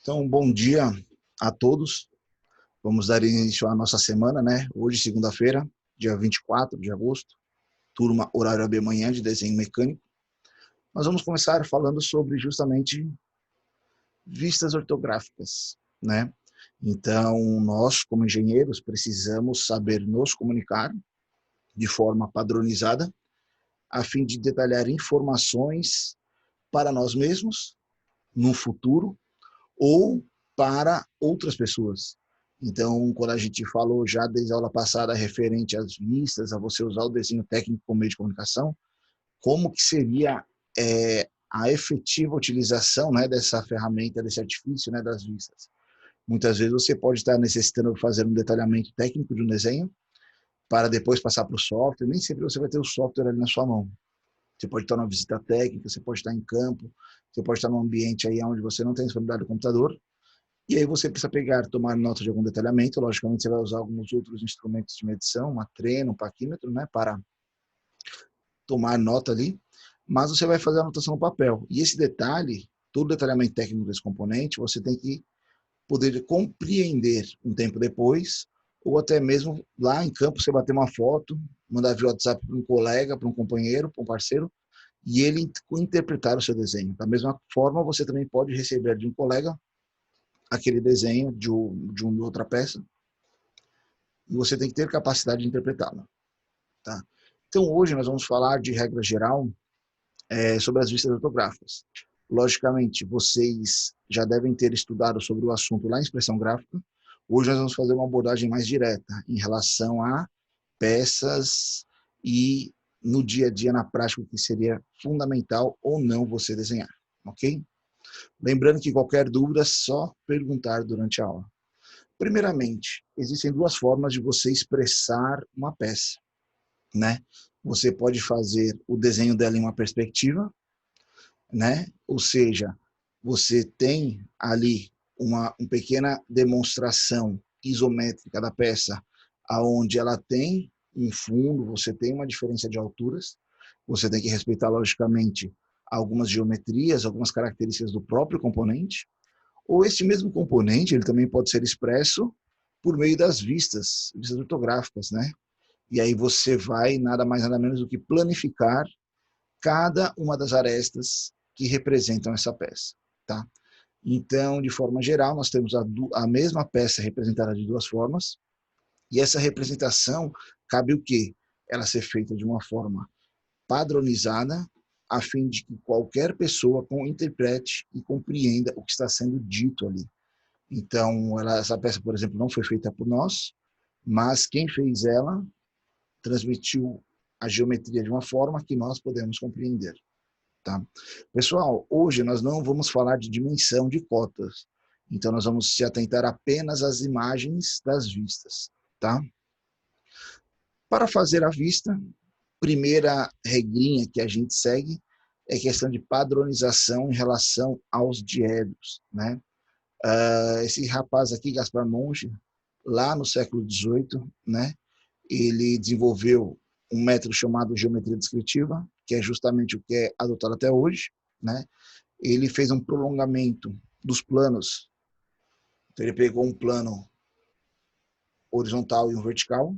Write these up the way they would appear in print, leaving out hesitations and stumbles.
Então, bom dia a todos. Vamos dar início à nossa semana, né? Hoje, segunda-feira, dia 24 de agosto, turma horário AB manhã de desenho mecânico. Nós vamos começar falando sobre justamente vistas ortográficas, né? Então, nós, como engenheiros, precisamos saber nos comunicar de forma padronizada, a fim de detalhar informações para nós mesmos no futuro ou para outras pessoas. Então, quando a gente falou já desde a aula passada referente às vistas, a você usar o desenho técnico como meio de comunicação, como que seria a efetiva utilização, né, dessa ferramenta, desse artifício, né, das vistas? Muitas vezes você pode estar necessitando fazer um detalhamento técnico de um desenho para depois passar para o software. Nem sempre você vai ter o software ali na sua mão. Você pode estar numa visita técnica, você pode estar em campo, você pode estar num ambiente aí onde você não tem disponibilidade do computador. E aí você precisa pegar, tomar nota de algum detalhamento. Logicamente, você vai usar alguns outros instrumentos de medição, uma trena, um paquímetro, né, para tomar nota ali. Mas você vai fazer a anotação no papel. E esse detalhe, todo detalhamento técnico desse componente, você tem que poder compreender um tempo depois, ou até mesmo lá em campo, você bater uma foto, mandar via WhatsApp para um colega, para um companheiro, para um parceiro, e ele interpretar o seu desenho. Da mesma forma, você também pode receber de um colega aquele desenho de uma outra peça, e você tem que ter capacidade de interpretá-la. Tá? Então, hoje nós vamos falar de regra geral sobre as vistas ortográficas. Logicamente, vocês já devem ter estudado sobre o assunto lá em expressão gráfica. Hoje nós vamos fazer uma abordagem mais direta em relação a peças e no dia a dia, na prática, o que seria fundamental ou não você desenhar, ok? Lembrando que qualquer dúvida é só perguntar durante a aula. Primeiramente, existem duas formas de você expressar uma peça, né? Você pode fazer o desenho dela em uma perspectiva, né? Ou seja, você tem ali uma pequena demonstração isométrica da peça, aonde ela tem um fundo, você tem uma diferença de alturas, você tem que respeitar, logicamente, algumas geometrias, algumas características do próprio componente, ou este mesmo componente, ele também pode ser expresso por meio das vistas ortográficas, né? E aí você vai nada mais nada menos do que planificar cada uma das arestas que representam essa peça, tá? Então, de forma geral, nós temos a mesma peça representada de duas formas, e essa representação cabe o quê? Ela ser feita de uma forma padronizada, a fim de que qualquer pessoa interprete e compreenda o que está sendo dito ali. Então, essa peça, por exemplo, não foi feita por nós, mas quem fez ela transmitiu a geometria de uma forma que nós podemos compreender. Tá? Pessoal, hoje nós não vamos falar de dimensão de cotas, então nós vamos se atentar apenas às imagens das vistas. Tá? Para fazer a vista, primeira regrinha que a gente segue é questão de padronização em relação aos diedros, né? Esse rapaz aqui, Gaspar Monge, lá no século XVIII, né, ele desenvolveu um método chamado geometria descritiva, que é justamente o que é adotado até hoje, né? Ele fez um prolongamento dos planos. Então, ele pegou um plano horizontal e um vertical,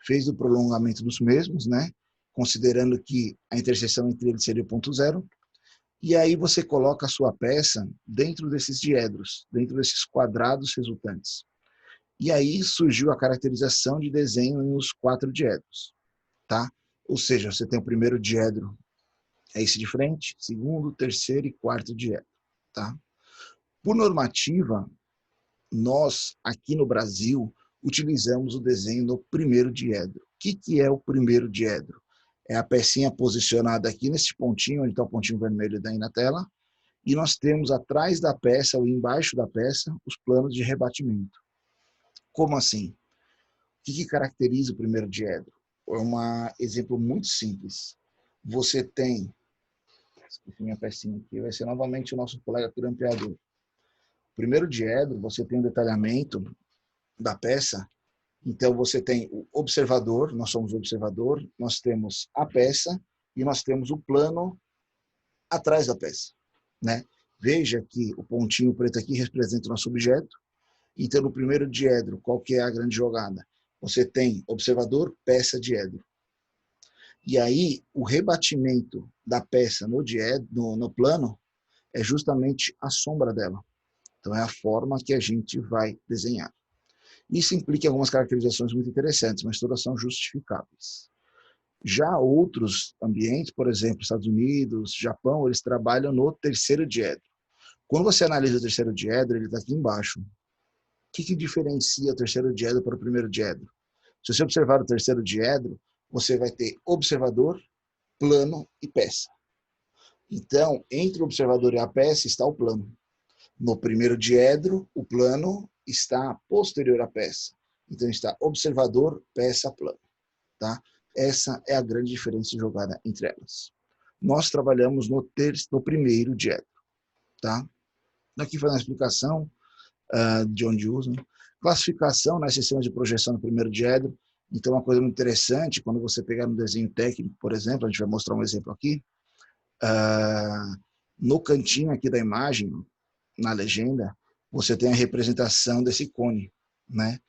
fez o prolongamento dos mesmos, né? Considerando que a interseção entre eles seria o ponto zero, e aí você coloca a sua peça dentro desses diedros, dentro desses quadrados resultantes. E aí surgiu a caracterização de desenho nos quatro diedros, tá? Ou seja, você tem o primeiro diedro, é esse de frente, segundo, terceiro e quarto diedro, tá? Por normativa, nós, aqui no Brasil, utilizamos o desenho no primeiro diedro. O que é o primeiro diedro? É a pecinha posicionada aqui nesse pontinho, onde está o pontinho vermelho daí na tela, e nós temos atrás da peça ou embaixo da peça os planos de rebatimento. Como assim? O que caracteriza o primeiro diedro? É um exemplo muito simples. Você tem, esqueci minha pecinha aqui, vai ser novamente o nosso colega grampeador. Primeiro diedro, você tem um detalhamento da peça, então você tem o observador, nós somos o observador, nós temos a peça e nós temos o plano atrás da peça, né? Veja que o pontinho preto aqui representa o nosso objeto. Então, no primeiro diedro, qual que é a grande jogada? Você tem observador, peça, diedro. E aí, o rebatimento da peça no plano é justamente a sombra dela. Então, é a forma que a gente vai desenhar. Isso implica algumas caracterizações muito interessantes, mas todas são justificáveis. Já outros ambientes, por exemplo, Estados Unidos, Japão, eles trabalham no terceiro diedro. Quando você analisa o terceiro diedro, ele está aqui embaixo. O que diferencia o terceiro diedro para o primeiro diedro? Se você observar o terceiro diedro, você vai ter observador, plano e peça. Então, entre o observador e a peça está o plano. No primeiro diedro, o plano está posterior à peça. Então, está observador, peça, plano. Tá? Essa é a grande diferença jogada entre elas. Nós trabalhamos no primeiro diedro. Tá? Aqui faz uma explicação de onde usam. Classificação nas sistemas de projeção no primeiro diedro. Então, uma coisa muito interessante, quando você pegar no desenho técnico, por exemplo, a gente vai mostrar um exemplo aqui, no cantinho aqui da imagem, na legenda, você tem a representação desse cone, né?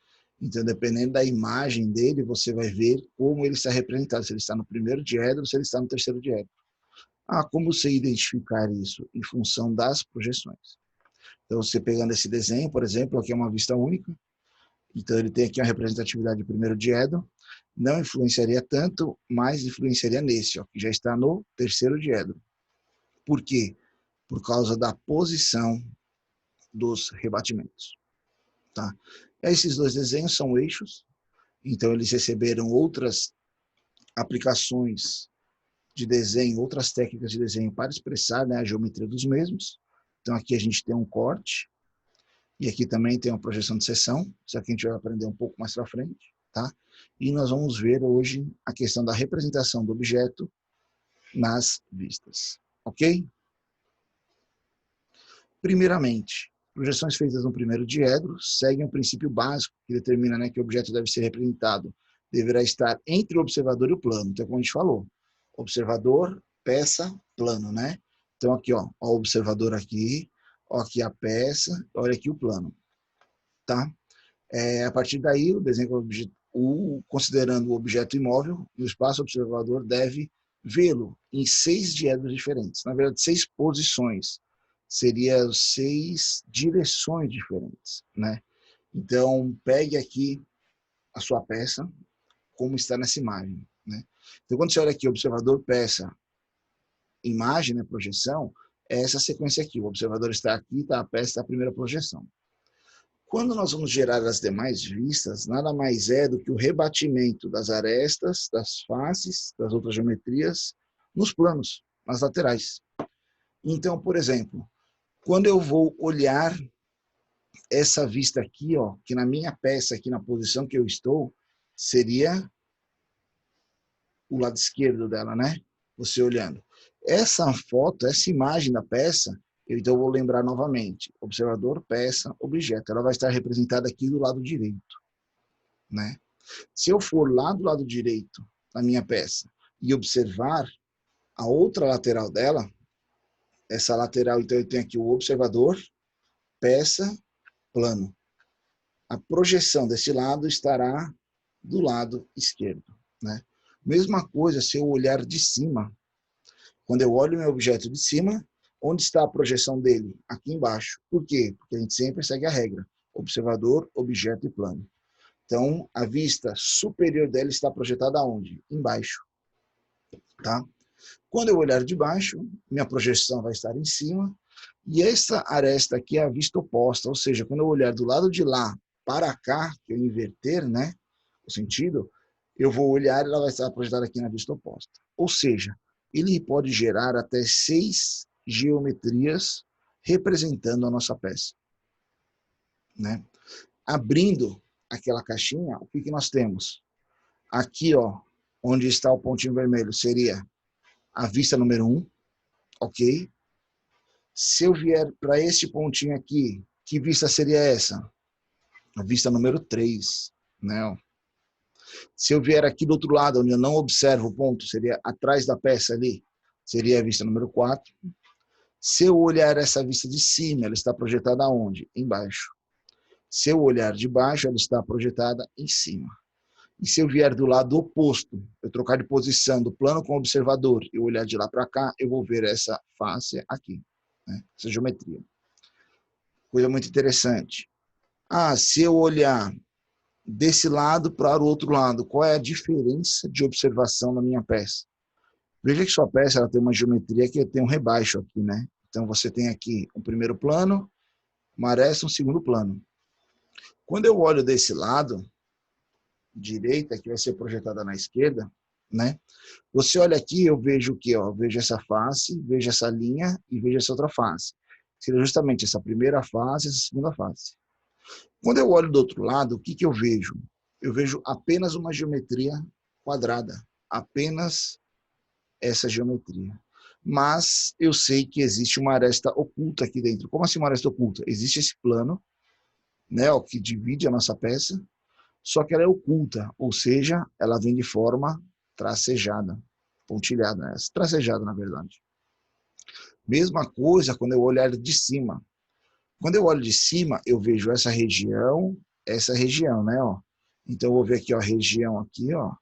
Então, dependendo da imagem dele, você vai ver como ele está representado, se ele está no primeiro diedro ou se ele está no terceiro diedro. Como você identificar isso? Em função das projeções. Então, você pegando esse desenho, por exemplo, aqui é uma vista única, então ele tem aqui uma representatividade do primeiro diedro, não influenciaria tanto, mas influenciaria nesse, ó, que já está no terceiro diedro. Por quê? Por causa da posição dos rebatimentos. Tá? Esses dois desenhos são eixos, então eles receberam outras aplicações de desenho, outras técnicas de desenho para expressar, né, a geometria dos mesmos. Então aqui a gente tem um corte, e aqui também tem uma projeção de seção, isso aqui a gente vai aprender um pouco mais para frente, tá? E nós vamos ver hoje a questão da representação do objeto nas vistas, ok? Primeiramente, projeções feitas no primeiro diedro seguem um princípio básico que determina, né, que o objeto deve ser representado. Deverá estar entre o observador e o plano. Então, como a gente falou, observador, peça, plano, né? Então, aqui, ó o observador aqui, ó aqui a peça, olha aqui o plano, tá? A partir daí, o desenho considerando o objeto imóvel, no espaço observador deve vê-lo em 6 diedros diferentes. Na verdade, 6 posições. Seria 6 direções diferentes, né? Então, pegue aqui a sua peça, como está nessa imagem, né? Então, quando você olha aqui, observador, peça, imagem, né, projeção, é essa sequência aqui. O observador está aqui, tá, a peça está a primeira projeção. Quando nós vamos gerar as demais vistas, nada mais é do que o rebatimento das arestas, das faces, das outras geometrias, nos planos, nas laterais. Então, por exemplo, quando eu vou olhar essa vista aqui, ó, que na minha peça, aqui na posição que eu estou, seria o lado esquerdo dela, né? Você olhando. Essa foto, essa imagem da peça, então eu vou lembrar novamente. Observador, peça, objeto. Ela vai estar representada aqui do lado direito, né? Se eu for lá do lado direito da minha peça e observar a outra lateral dela, essa lateral, então eu tenho aqui o observador, peça, plano. A projeção desse lado estará do lado esquerdo, né? Mesma coisa se eu olhar de cima. Quando eu olho o meu objeto de cima, onde está a projeção dele? Aqui embaixo. Por quê? Porque a gente sempre segue a regra. Observador, objeto e plano. Então, a vista superior dela está projetada aonde? Embaixo. Tá? Quando eu olhar de baixo, minha projeção vai estar em cima. E essa aresta aqui é a vista oposta. Ou seja, quando eu olhar do lado de lá para cá, que eu inverter, né, o sentido, eu vou olhar e ela vai estar projetada aqui na vista oposta. Ou seja, ele pode gerar até 6 geometrias representando a nossa peça, né? Abrindo aquela caixinha, o que nós temos? Aqui, ó, onde está o pontinho vermelho, seria a vista número 1, ok? Se eu vier para este pontinho aqui, que vista seria essa? A vista número 3, né? Se eu vier aqui do outro lado, onde eu não observo o ponto, seria atrás da peça ali, seria a vista número 4. Se eu olhar essa vista de cima, ela está projetada aonde? Embaixo. Se eu olhar de baixo, ela está projetada em cima. E se eu vier do lado oposto, eu trocar de posição do plano com o observador e olhar de lá para cá, eu vou ver essa face aqui, né? Essa geometria. Coisa muito interessante. Se eu olhar desse lado para o outro lado, qual é a diferença de observação na minha peça? Veja que sua peça ela tem uma geometria que tem um rebaixo aqui, né? Então você tem aqui um primeiro plano, uma aresta, um segundo plano. Quando eu olho desse lado, direita, que vai ser projetada na esquerda, né? Você olha aqui, eu vejo o quê? Eu vejo essa face, vejo essa linha e vejo essa outra face. Seria justamente essa primeira face e essa segunda face. Quando eu olho do outro lado, o que eu vejo? Eu vejo apenas uma geometria quadrada. Apenas essa geometria. Mas eu sei que existe uma aresta oculta aqui dentro. Como assim uma aresta oculta? Existe esse plano, né, ó, que divide a nossa peça, só que ela é oculta, ou seja, ela vem de forma tracejada, pontilhada, né? Tracejada, na verdade. Mesma coisa quando eu olhar de cima. Quando eu olho de cima, eu vejo essa região, né, ó. Então eu vou ver aqui, ó, a região aqui, ó,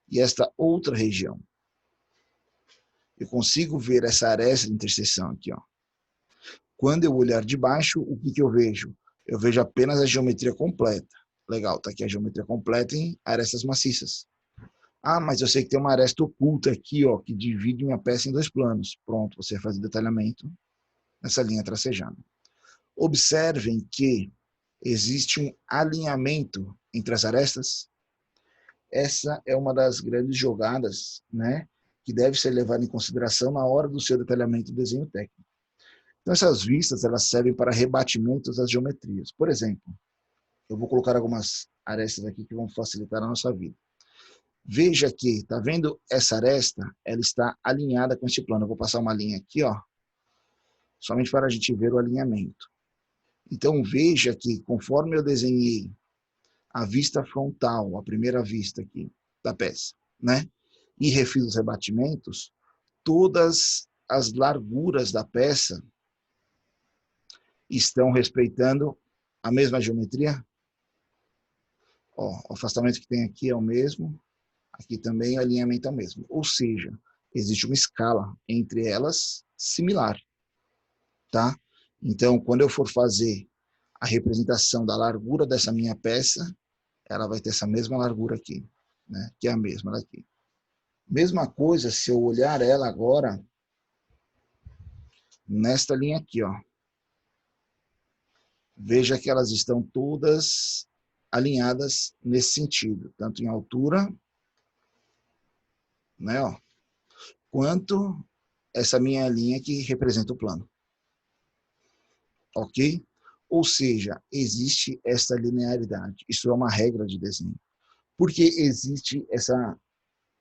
e esta outra região. Eu consigo ver essa aresta de interseção aqui, ó. Quando eu olhar de baixo, o que eu vejo? Eu vejo apenas a geometria completa. Legal, tá aqui a geometria completa em arestas maciças. Mas eu sei que tem uma aresta oculta aqui, ó, que divide minha peça em dois planos. Pronto, você vai fazer detalhamento nessa linha tracejada. Observem que existe um alinhamento entre as arestas. Essa é uma das grandes jogadas, né, que deve ser levada em consideração na hora do seu detalhamento do desenho técnico. Então, essas vistas elas servem para rebatimentos das geometrias. Por exemplo, eu vou colocar algumas arestas aqui que vão facilitar a nossa vida. Veja que, tá vendo essa aresta? Ela está alinhada com este plano. Eu vou passar uma linha aqui, ó, somente para a gente ver o alinhamento. Então, veja que, conforme eu desenhei a vista frontal, a primeira vista aqui da peça, né? E refiz os rebatimentos, todas as larguras da peça estão respeitando a mesma geometria. Ó, o afastamento que tem aqui é o mesmo, aqui também o alinhamento é o mesmo. Ou seja, existe uma escala entre elas similar, tá? Então, quando eu for fazer a representação da largura dessa minha peça, ela vai ter essa mesma largura aqui, né? Que é a mesma daqui. Mesma coisa se eu olhar ela agora nesta linha aqui, ó. Veja que elas estão todas alinhadas nesse sentido, tanto em altura, né, ó, quanto essa minha linha que representa o plano. Ok? Ou seja, existe essa linearidade. Isso é uma regra de desenho. Porque existe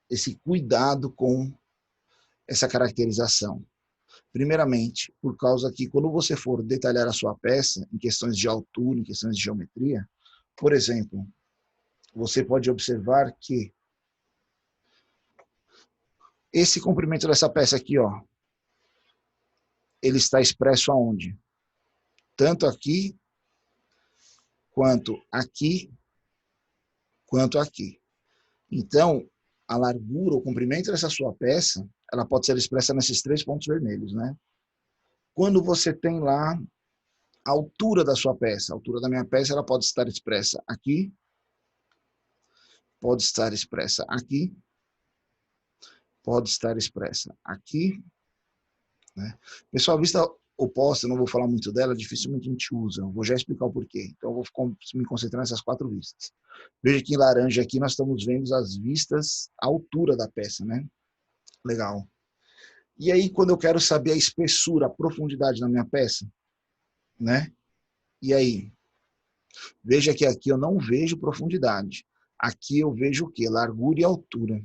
esse cuidado com essa caracterização. Primeiramente, por causa que quando você for detalhar a sua peça, em questões de altura, em questões de geometria, por exemplo, você pode observar que esse comprimento dessa peça aqui, ó, ele está expresso aonde? Tanto aqui, quanto aqui, quanto aqui. Então, a largura, o comprimento dessa sua peça, ela pode ser expressa nesses três pontos vermelhos, né? Quando você tem lá a altura da sua peça, a altura da minha peça, ela pode estar expressa aqui, pode estar expressa aqui, pode estar expressa aqui, né? Pessoal, a vista oposta, eu não vou falar muito dela, dificilmente a gente usa, eu vou já explicar o porquê. Então, eu vou me concentrar nessas quatro vistas. Veja que em laranja aqui nós estamos vendo as vistas, a altura da peça, né? Legal. E aí, quando eu quero saber a espessura, a profundidade da minha peça, né? E aí? Veja que aqui eu não vejo profundidade. Aqui eu vejo o quê? Largura e altura.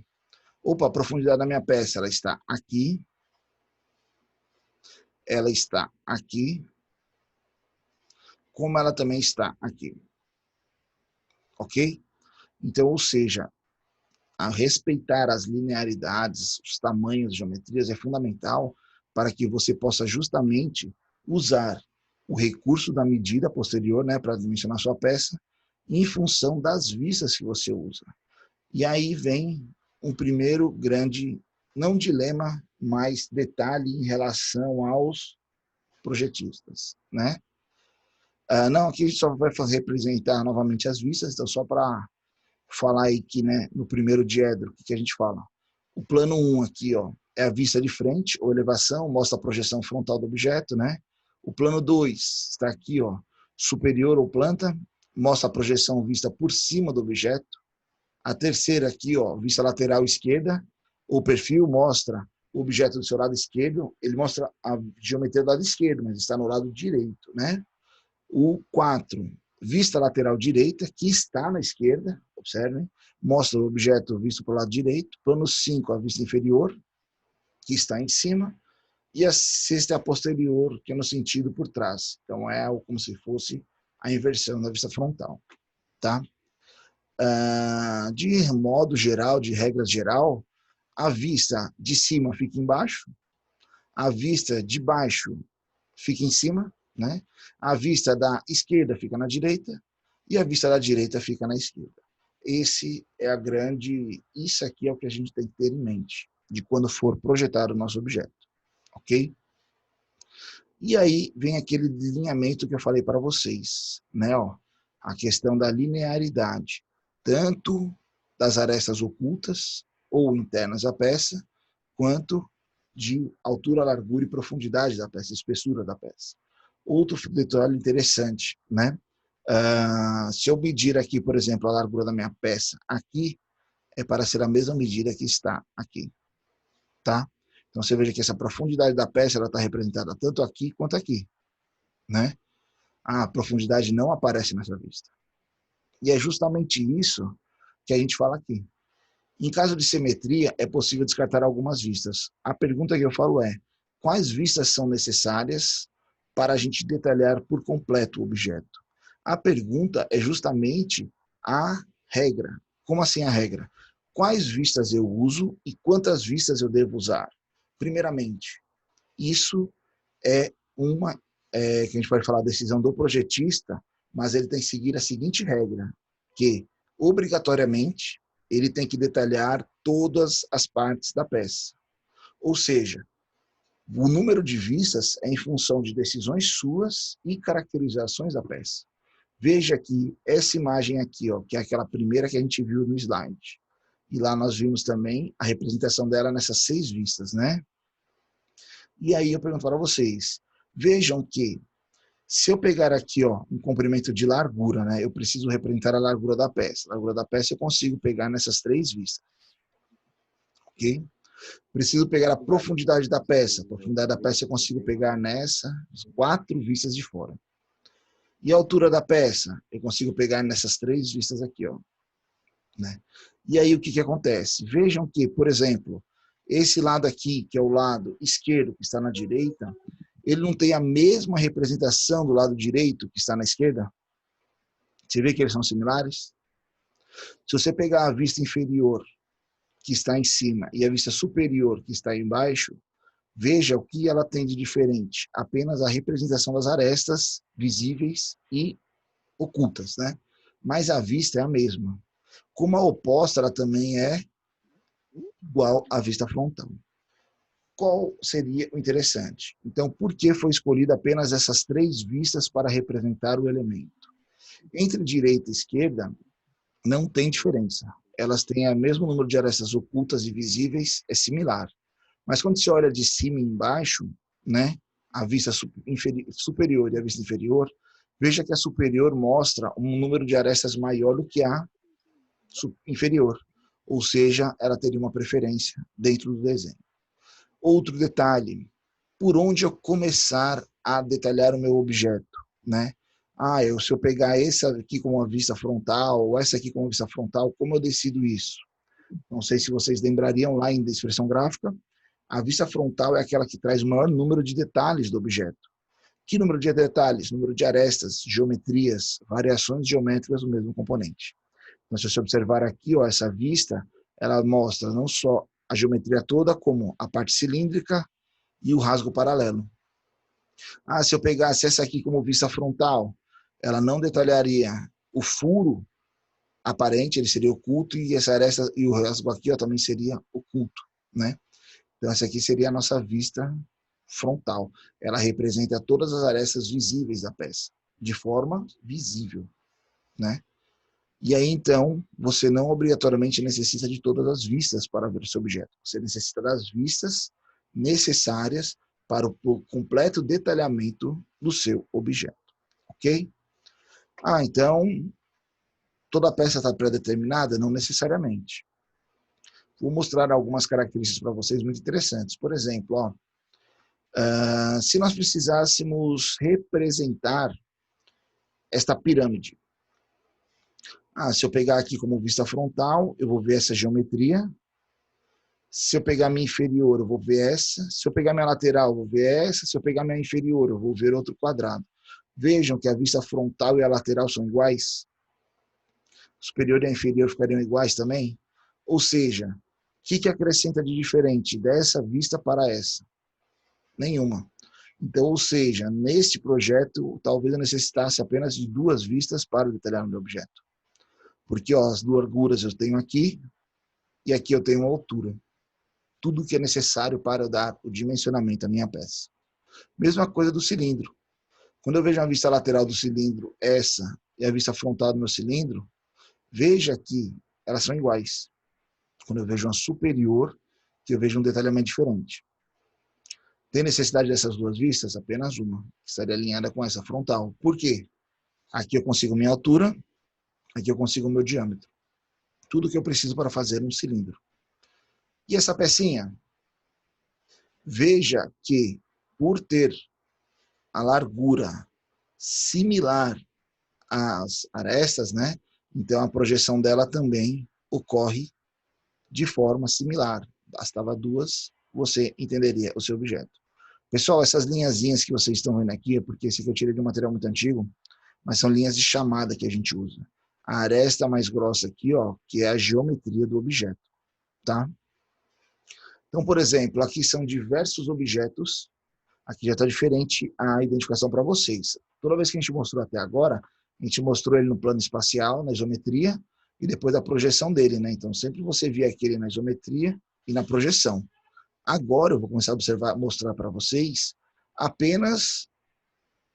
Opa, a profundidade da minha peça, ela está aqui, ela está aqui, como ela também está aqui. Ok? Então, ou seja, a respeitar as linearidades, os tamanhos, as geometrias é fundamental para que você possa justamente usar o recurso da medida posterior, né, para dimensionar sua peça, em função das vistas que você usa. E aí vem um primeiro grande, não dilema, mas detalhe em relação aos projetistas, né? Não, aqui a gente só vai representar novamente as vistas, então só para falar aí que, né, no primeiro diedro, o que a gente fala? O plano 1 aqui, ó, é a vista de frente, ou elevação, mostra a projeção frontal do objeto, né? O plano 2 está aqui, ó, superior ou planta, mostra a projeção vista por cima do objeto. A terceira aqui, ó, vista lateral esquerda, o perfil mostra o objeto do seu lado esquerdo, ele mostra a geometria do lado esquerdo, mas está no lado direito, né? O 4, vista lateral direita, que está na esquerda, observem, mostra o objeto visto pelo lado direito. Plano 5, a vista inferior, que está em cima. E a sexta é a posterior, que é no sentido por trás. Então, é como se fosse a inversão da vista frontal, tá? De modo geral, de regra geral, a vista de cima fica embaixo, a vista de baixo fica em cima, né? A vista da esquerda fica na direita e a vista da direita fica na esquerda. Isso aqui é o que a gente tem que ter em mente de quando for projetar o nosso objeto, ok? E aí vem aquele delineamento que eu falei para vocês, né? Ó, a questão da linearidade, tanto das arestas ocultas ou internas da peça, quanto de altura, largura e profundidade da peça, espessura da peça. Outro detalhe interessante, né? Se eu medir aqui, por exemplo, a largura da minha peça aqui, é para ser a mesma medida que está aqui, tá? Então você veja que essa profundidade da peça ela está representada tanto aqui quanto aqui, né? A profundidade não aparece nessa vista. E é justamente isso que a gente fala aqui. Em caso de simetria, é possível descartar algumas vistas. A pergunta que eu falo é: quais vistas são necessárias para a gente detalhar por completo o objeto? A pergunta é justamente a regra. Como assim a regra? Quais vistas eu uso e quantas vistas eu devo usar? Primeiramente, isso é uma, que a gente pode falar, decisão do projetista, mas ele tem que seguir a seguinte regra, que, obrigatoriamente, ele tem que detalhar todas as partes da peça. Ou seja, o número de vistas é em função de decisões suas e caracterizações da peça. Veja que essa imagem aqui, ó, que é aquela primeira que a gente viu no slide. E lá nós vimos também a representação dela nessas 6 vistas, né? E aí eu pergunto para vocês, vejam que se eu pegar aqui, ó, um comprimento de largura, né, eu preciso representar a largura da peça. A largura da peça eu consigo pegar nessas 3 vistas, ok? Preciso pegar a profundidade da peça. A profundidade da peça eu consigo pegar nessas 4 vistas de fora. E a altura da peça eu consigo pegar nessas 3 vistas aqui, ó, né? E aí o que acontece? Vejam que, por exemplo, esse lado aqui, que é o lado esquerdo que está na direita, ele não tem a mesma representação do lado direito que está na esquerda? Você vê que eles são similares? Se você pegar a vista inferior, que está em cima, e a vista superior, que está embaixo, veja o que ela tem de diferente. Apenas a representação das arestas visíveis e ocultas, né? Mas a vista é a mesma. Como a oposta, ela também é igual à vista frontal. Qual seria o interessante? Então, por que foi escolhida apenas essas 3 vistas para representar o elemento? Entre direita e esquerda, não tem diferença. Elas têm o mesmo número de arestas ocultas e visíveis, é similar. Mas quando você olha de cima e embaixo, né, a vista superior e a vista inferior, veja que a superior mostra um número de arestas maior do que a inferior. Ou seja, ela teria uma preferência dentro do desenho. Outro detalhe, por onde eu começar a detalhar o meu objeto, né? Se eu pegar essa aqui com uma vista frontal, ou essa aqui com uma vista frontal, como eu decido isso? Não sei se vocês lembrariam lá em expressão gráfica, a vista frontal é aquela que traz o maior número de detalhes do objeto. Que número de detalhes? Número de arestas, geometrias, variações geométricas do mesmo componente. Então, se você observar aqui, ó, essa vista, ela mostra não só a geometria toda, como a parte cilíndrica e o rasgo paralelo. Ah, se eu pegasse essa aqui como vista frontal, ela não detalharia o furo aparente, ele seria oculto, e essa aresta e o rasgo aqui, ó, também seria oculto, né? Então essa aqui seria a nossa vista frontal. Ela representa todas as arestas visíveis da peça, de forma visível, né? E aí, então, você não obrigatoriamente necessita de todas as vistas para ver o seu objeto. Você necessita das vistas necessárias para o completo detalhamento do seu objeto, ok? Ah, então, toda a peça está pré-determinada? Não necessariamente. Vou mostrar algumas características para vocês muito interessantes. Por exemplo, ó, se nós precisássemos representar esta pirâmide, se eu pegar aqui como vista frontal, eu vou ver essa geometria. Se eu pegar minha inferior, eu vou ver essa. Se eu pegar minha lateral, eu vou ver essa. Se eu pegar minha inferior, eu vou ver outro quadrado. Vejam que a vista frontal e a lateral são iguais. O superior e a inferior ficariam iguais também. Ou seja, o que acrescenta de diferente dessa vista para essa? Nenhuma. Então, ou seja, neste projeto, talvez eu necessitasse apenas de duas vistas para detalhar o meu objeto. Porque ó, as larguras eu tenho aqui e aqui eu tenho a altura. Tudo que é necessário para dar o dimensionamento à minha peça. Mesma coisa do cilindro. Quando eu vejo a vista lateral do cilindro, essa, e a vista frontal do meu cilindro, veja que elas são iguais. Quando eu vejo uma superior, que eu vejo um detalhamento diferente. Tem necessidade dessas duas vistas? Apenas uma, que estaria alinhada com essa frontal. Por quê? Aqui eu consigo minha altura, aqui eu consigo o meu diâmetro. Tudo que eu preciso para fazer um cilindro. E essa pecinha? Veja que, por ter a largura similar às arestas, né? Então a projeção dela também ocorre de forma similar. Bastava duas, você entenderia o seu objeto. Pessoal, essas linhazinhas que vocês estão vendo aqui, é porque esse aqui eu tirei de um material muito antigo, mas são linhas de chamada que a gente usa. A aresta mais grossa aqui, ó, que é a geometria do objeto, tá? Então, por exemplo, aqui são diversos objetos. Aqui já está diferente a identificação para vocês. Toda vez que a gente mostrou até agora, a gente mostrou ele no plano espacial, na isometria, e depois da projeção dele, né? Então, sempre você via aquele na isometria e na projeção. Agora eu vou começar a observar, mostrar para vocês apenas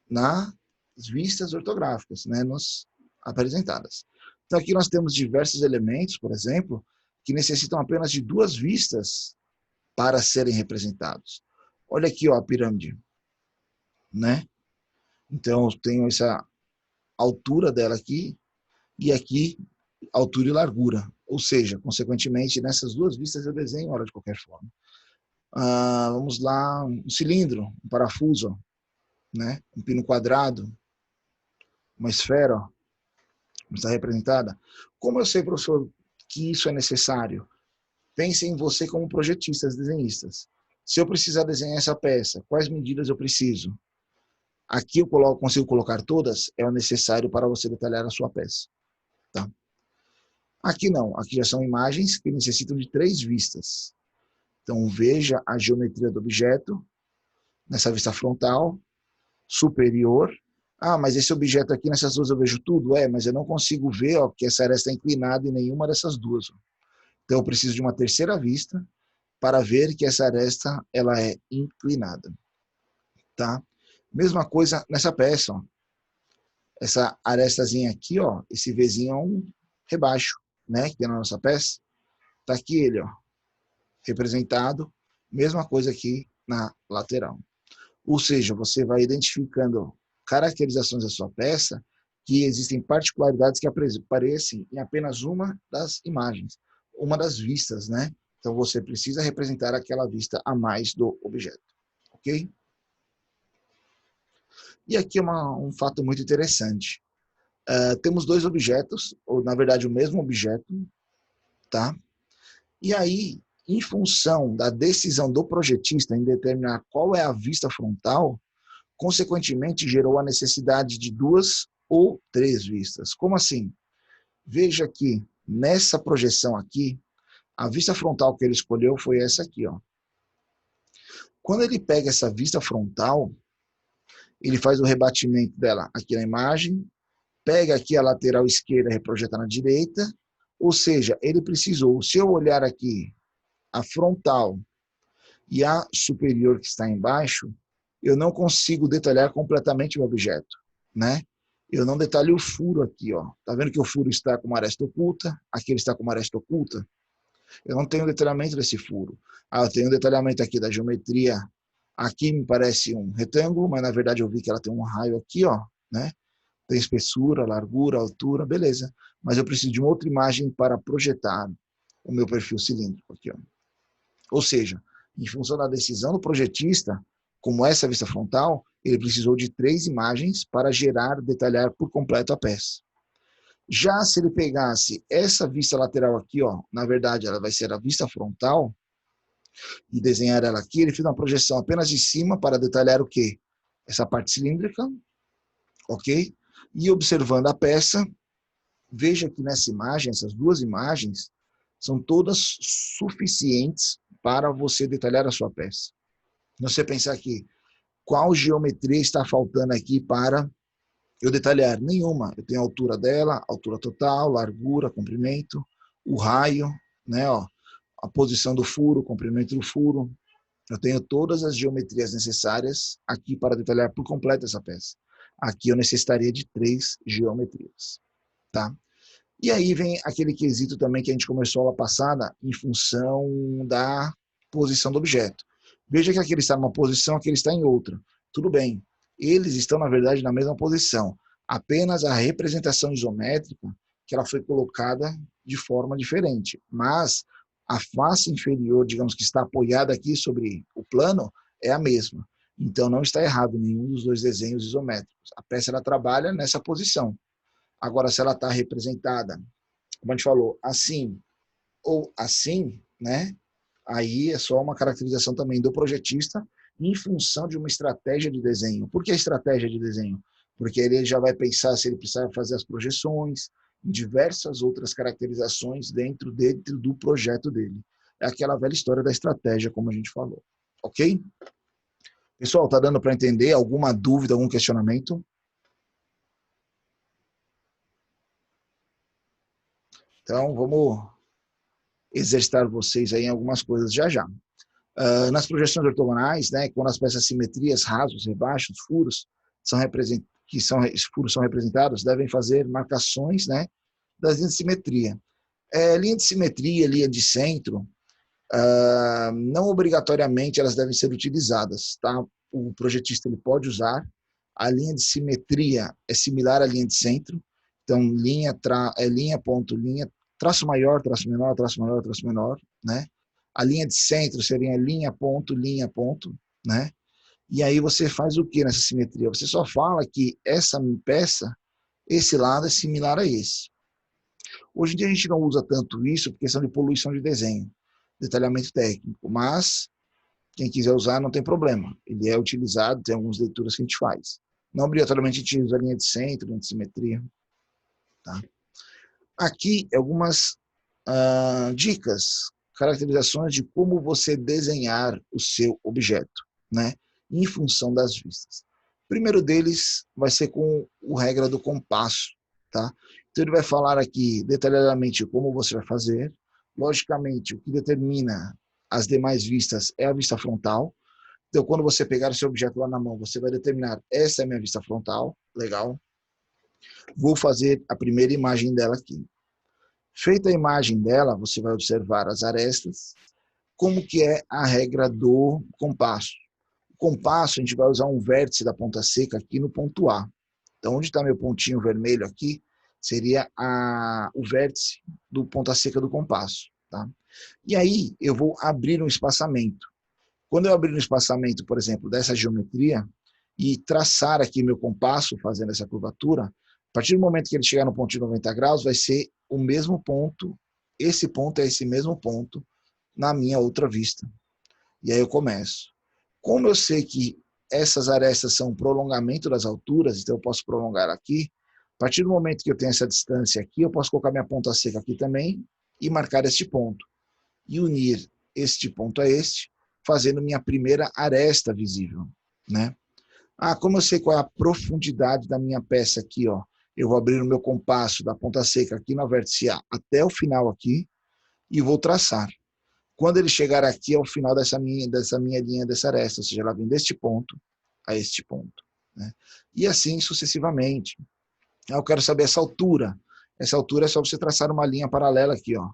nas vistas ortográficas, né? Nos apresentadas. Então, aqui nós temos diversos elementos, por exemplo, que necessitam apenas de duas vistas para serem representados. Olha aqui, ó, a pirâmide, né? Então, eu tenho essa altura dela aqui e aqui altura e largura. Ou seja, consequentemente, nessas duas vistas eu desenho ela de qualquer forma. Vamos lá, um cilindro, um parafuso, né? Um pino quadrado, uma esfera, ó, está representada. Como eu sei, professor, que isso é necessário? Pense em você como projetistas, desenhistas. Se eu precisar desenhar essa peça, quais medidas eu preciso? Aqui eu consigo colocar todas, é o necessário para você detalhar a sua peça. Tá? Aqui não, aqui já são imagens que necessitam de 3 vistas. Então veja a geometria do objeto, nessa vista frontal, superior. Mas esse objeto aqui, nessas duas eu vejo tudo? Mas eu não consigo ver ó, que essa aresta está inclinada em nenhuma dessas duas. Ó. Então eu preciso de uma terceira vista para ver que essa aresta ela é inclinada. Tá? Mesma coisa nessa peça. Ó. Essa arestazinha aqui, ó, esse Vzinho é um rebaixo, né, que tem na nossa peça. Tá aqui ele, ó, representado. Mesma coisa aqui na lateral. Ou seja, você vai identificando caracterizações da sua peça que existem particularidades que aparecem em apenas uma das imagens, uma das vistas, né? Então você precisa representar aquela vista a mais do objeto, ok? E aqui é um fato muito interessante. Temos 2 objetos, ou na verdade o mesmo objeto, tá? E aí, em função da decisão do projetista em determinar qual é a vista frontal, consequentemente gerou a necessidade de 2 ou 3 vistas. Como assim? Veja que nessa projeção aqui, a vista frontal que ele escolheu foi essa aqui, ó. Quando ele pega essa vista frontal, ele faz o rebatimento dela aqui na imagem, pega aqui a lateral esquerda e reprojeta na direita, ou seja, ele precisou, se eu olhar aqui a frontal e a superior que está embaixo, eu não consigo detalhar completamente o objeto, né? Eu não detalho o furo aqui, ó. Tá vendo que o furo está com uma aresta oculta? Aqui ele está com uma aresta oculta. Eu não tenho detalhamento desse furo. Eu tenho detalhamento aqui da geometria. Aqui me parece um retângulo, mas na verdade eu vi que ela tem um raio aqui, ó, né? Tem espessura, largura, altura, beleza. Mas eu preciso de uma outra imagem para projetar o meu perfil cilíndrico aqui, ó. Ou seja, em função da decisão do projetista, como essa vista frontal, ele precisou de 3 imagens para gerar, detalhar por completo a peça. Já se ele pegasse essa vista lateral aqui, ó, na verdade ela vai ser a vista frontal, e desenhar ela aqui, ele fez uma projeção apenas de cima para detalhar o quê? Essa parte cilíndrica, ok? E observando a peça, veja que nessa imagem, essas 2 imagens, são todas suficientes para você detalhar a sua peça. Você pensar aqui, qual geometria está faltando aqui para eu detalhar? Nenhuma. Eu tenho a altura dela, altura total, largura, comprimento, o raio, né, ó, a posição do furo, o comprimento do furo. Eu tenho todas as geometrias necessárias aqui para detalhar por completo essa peça. Aqui eu necessitaria de 3 geometrias, tá? E aí vem aquele quesito também que a gente começou a aula passada em função da posição do objeto. Veja que aqui ele está numa posição, aqui ele está em outra. Tudo bem, eles estão, na verdade, na mesma posição. Apenas a representação isométrica que ela foi colocada de forma diferente. Mas a face inferior, digamos que está apoiada aqui sobre o plano, é a mesma. Então não está errado nenhum dos 2 desenhos isométricos. A peça ela trabalha nessa posição. Agora, se ela está representada, como a gente falou, assim ou assim, né? Aí é só uma caracterização também do projetista em função de uma estratégia de desenho. Por que a estratégia de desenho? Porque ele já vai pensar se ele precisa fazer as projeções, diversas outras caracterizações dentro do projeto dele. É aquela velha história da estratégia, como a gente falou. Ok? Pessoal, tá dando para entender? Alguma dúvida, algum questionamento? Então, vamos exercitar vocês aí em algumas coisas já já. Nas projeções ortogonais, né, quando as peças simetrias, rasos, rebaixos, furos, furos são representados, devem fazer marcações, né, das linhas de simetria. Linha de simetria, linha de centro, não obrigatoriamente elas devem ser utilizadas, tá? O projetista ele pode usar. A linha de simetria é similar à linha de centro, então linha, ponto, linha, traço maior, traço menor, traço maior, traço menor, né? A linha de centro seria linha, ponto, né? E aí você faz o que nessa simetria? Você só fala que essa peça, esse lado é similar a esse. Hoje em dia a gente não usa tanto isso por questão de poluição de desenho, detalhamento técnico, mas quem quiser usar não tem problema. Ele é utilizado, tem algumas leituras que a gente faz. Não obrigatoriamente a gente usa a linha de centro, linha de simetria. Tá? Aqui algumas dicas, caracterizações de como você desenhar o seu objeto, né? Em função das vistas. O primeiro deles vai ser com a regra do compasso, tá? Então ele vai falar aqui detalhadamente como você vai fazer. Logicamente, o que determina as demais vistas é a vista frontal. Então, quando você pegar o seu objeto lá na mão, você vai determinar, essa é a minha vista frontal, legal. Vou fazer a primeira imagem dela aqui. Feita a imagem dela, você vai observar as arestas, como que é a regra do compasso. O compasso, a gente vai usar um vértice da ponta seca aqui no ponto A. Então, onde está meu pontinho vermelho aqui, seria o vértice do ponta seca do compasso. Tá? E aí, eu vou abrir um espaçamento. Quando eu abrir um espaçamento, por exemplo, dessa geometria, e traçar aqui meu compasso, fazendo essa curvatura, a partir do momento que ele chegar no ponto de 90 graus, vai ser o mesmo ponto, esse ponto é esse mesmo ponto na minha outra vista. E aí eu começo. Como eu sei que essas arestas são um prolongamento das alturas, então eu posso prolongar aqui, a partir do momento que eu tenho essa distância aqui, eu posso colocar minha ponta seca aqui também e marcar este ponto. E unir este ponto a este, fazendo minha primeira aresta visível, né? Ah, como eu sei qual é a profundidade da minha peça aqui, ó? Eu vou abrir o meu compasso da ponta seca aqui na vértice A até o final aqui e vou traçar. Quando ele chegar aqui ao final dessa minha linha dessa aresta, ou seja, ela vem deste ponto a este ponto, né? E assim sucessivamente. Eu quero saber essa altura. Essa altura é só você traçar uma linha paralela aqui, ó.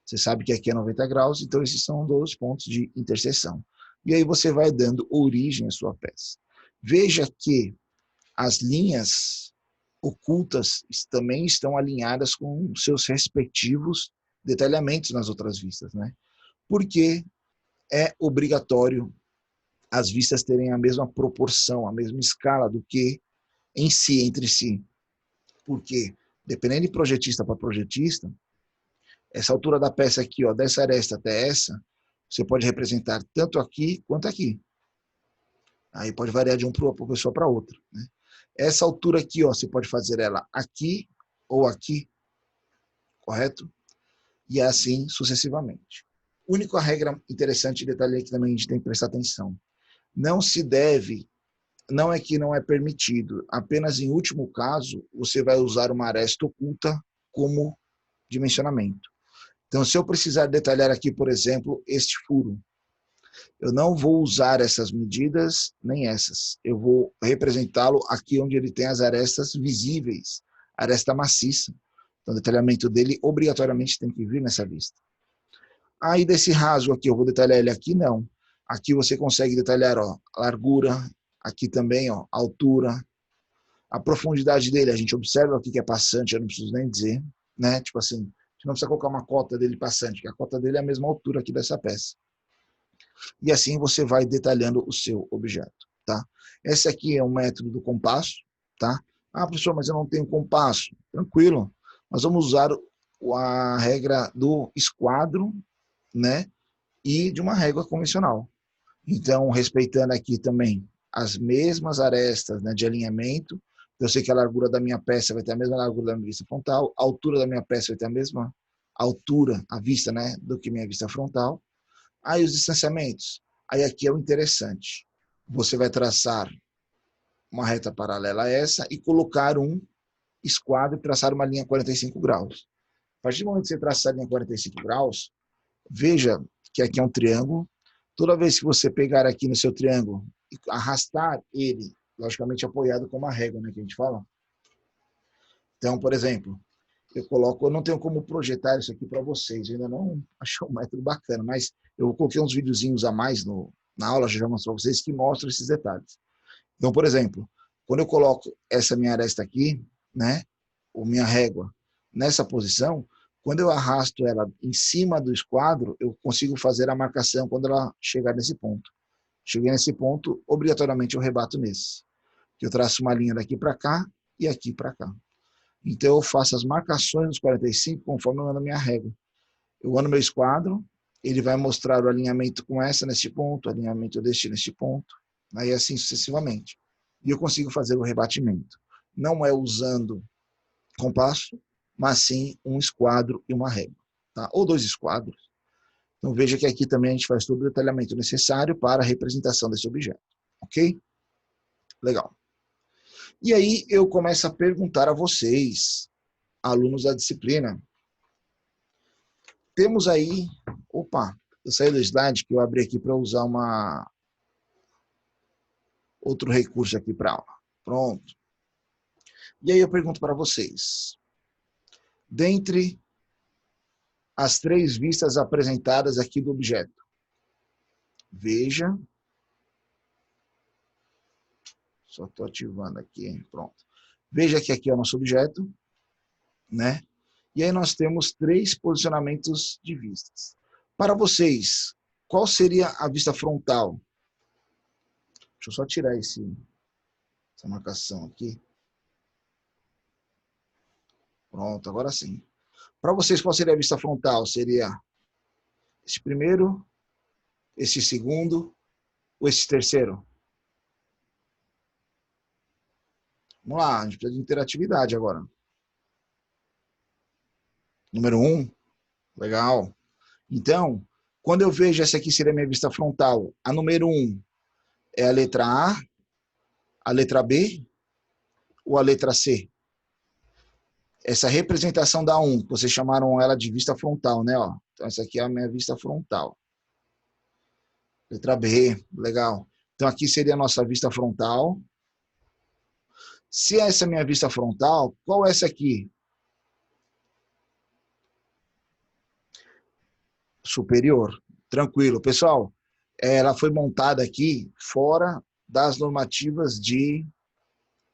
Você sabe que aqui é 90 graus, então esses são 2 pontos de interseção. E aí você vai dando origem à sua peça. Veja que as linhas ocultas também estão alinhadas com seus respectivos detalhamentos nas outras vistas, né? Porque é obrigatório as vistas terem a mesma proporção, a mesma escala do que em si, entre si. Porque, dependendo de projetista para projetista, essa altura da peça aqui, ó, dessa aresta até essa, você pode representar tanto aqui quanto aqui. Aí pode variar de uma pessoa para outra, né? Essa altura aqui, ó, você pode fazer ela aqui ou aqui, correto? E assim sucessivamente. Única regra interessante e detalhe que também a gente tem que prestar atenção. Não se deve, não é que não é permitido, apenas em último caso, você vai usar uma aresta oculta como dimensionamento. Então, se eu precisar detalhar aqui, por exemplo, este furo, eu não vou usar essas medidas, nem essas. Eu vou representá-lo aqui onde ele tem as arestas visíveis, aresta maciça. Então, o detalhamento dele obrigatoriamente tem que vir nessa vista. Aí, desse rasgo aqui, eu vou detalhar ele aqui? Não. Aqui você consegue detalhar, ó, a largura, aqui também, ó, a altura, a profundidade dele. A gente observa aqui que é passante, eu não preciso nem dizer, né? Tipo assim, a gente não precisa colocar uma cota dele passante, que a cota dele é a mesma altura aqui dessa peça. E assim você vai detalhando o seu objeto, tá? Esse aqui é um método do compasso, tá? Ah, professor, mas eu não tenho compasso. Tranquilo. Nós vamos usar a regra do esquadro, né? E de uma régua convencional. Então, respeitando aqui também as mesmas arestas, né, de alinhamento, eu sei que a largura da minha peça vai ter a mesma largura da minha vista frontal, a altura da minha peça vai ter a mesma altura, a vista, né, do que minha vista frontal. Aí os distanciamentos. Aí aqui é o interessante. Você vai traçar uma reta paralela a essa e colocar um esquadro e traçar uma linha 45 graus. A partir do momento que você traçar a linha 45 graus, veja que aqui é um triângulo. Toda vez que você pegar aqui no seu triângulo e arrastar ele, logicamente apoiado com uma régua, né, que a gente fala. Então, por exemplo, eu não tenho como projetar isso aqui para vocês, eu ainda não achei um método bacana, mas eu coloquei uns videozinhos a mais na aula, já mostrei para vocês, que mostram esses detalhes. Então, por exemplo, quando eu coloco essa minha aresta aqui, né, ou minha régua, nessa posição, quando eu arrasto ela em cima do esquadro, eu consigo fazer a marcação quando ela chegar nesse ponto. Cheguei nesse ponto, obrigatoriamente eu rebato nesse. Eu traço uma linha daqui para cá e aqui para cá. Então eu faço as marcações dos 45 conforme eu ando a minha régua. Eu ando meu esquadro, ele vai mostrar o alinhamento com essa neste ponto, o alinhamento deste neste ponto, aí assim sucessivamente. E eu consigo fazer o rebatimento. Não é usando compasso, mas sim um esquadro e uma régua, tá? Ou 2 esquadros. Então veja que aqui também a gente faz todo o detalhamento necessário para a representação desse objeto, ok? Legal. E aí eu começo a perguntar a vocês, alunos da disciplina, temos aí, opa, eu saí do slide que eu abri aqui para usar outro recurso aqui para aula. Pronto. E aí eu pergunto para vocês, dentre as 3 vistas apresentadas aqui do objeto, veja, só estou ativando aqui, pronto. Veja que aqui é o nosso objeto, né? E aí nós temos 3 posicionamentos de vistas. Para vocês, qual seria a vista frontal? Deixa eu só tirar essa marcação aqui. Pronto, agora sim. Para vocês, qual seria a vista frontal? Seria esse primeiro, esse segundo ou esse terceiro? Vamos lá, a gente precisa de interatividade agora. Número 1, legal. Então, Quando eu vejo essa aqui seria a minha vista frontal, a número 1 é a letra a letra B ou a letra C? Essa representação da 1, vocês chamaram ela de vista frontal, né? Ó. Então, essa aqui é a minha vista frontal. Letra B, legal. Então, aqui seria a nossa vista frontal. Se essa é a minha vista frontal, qual é essa aqui? Superior. Tranquilo. Pessoal, ela foi montada aqui fora das normativas de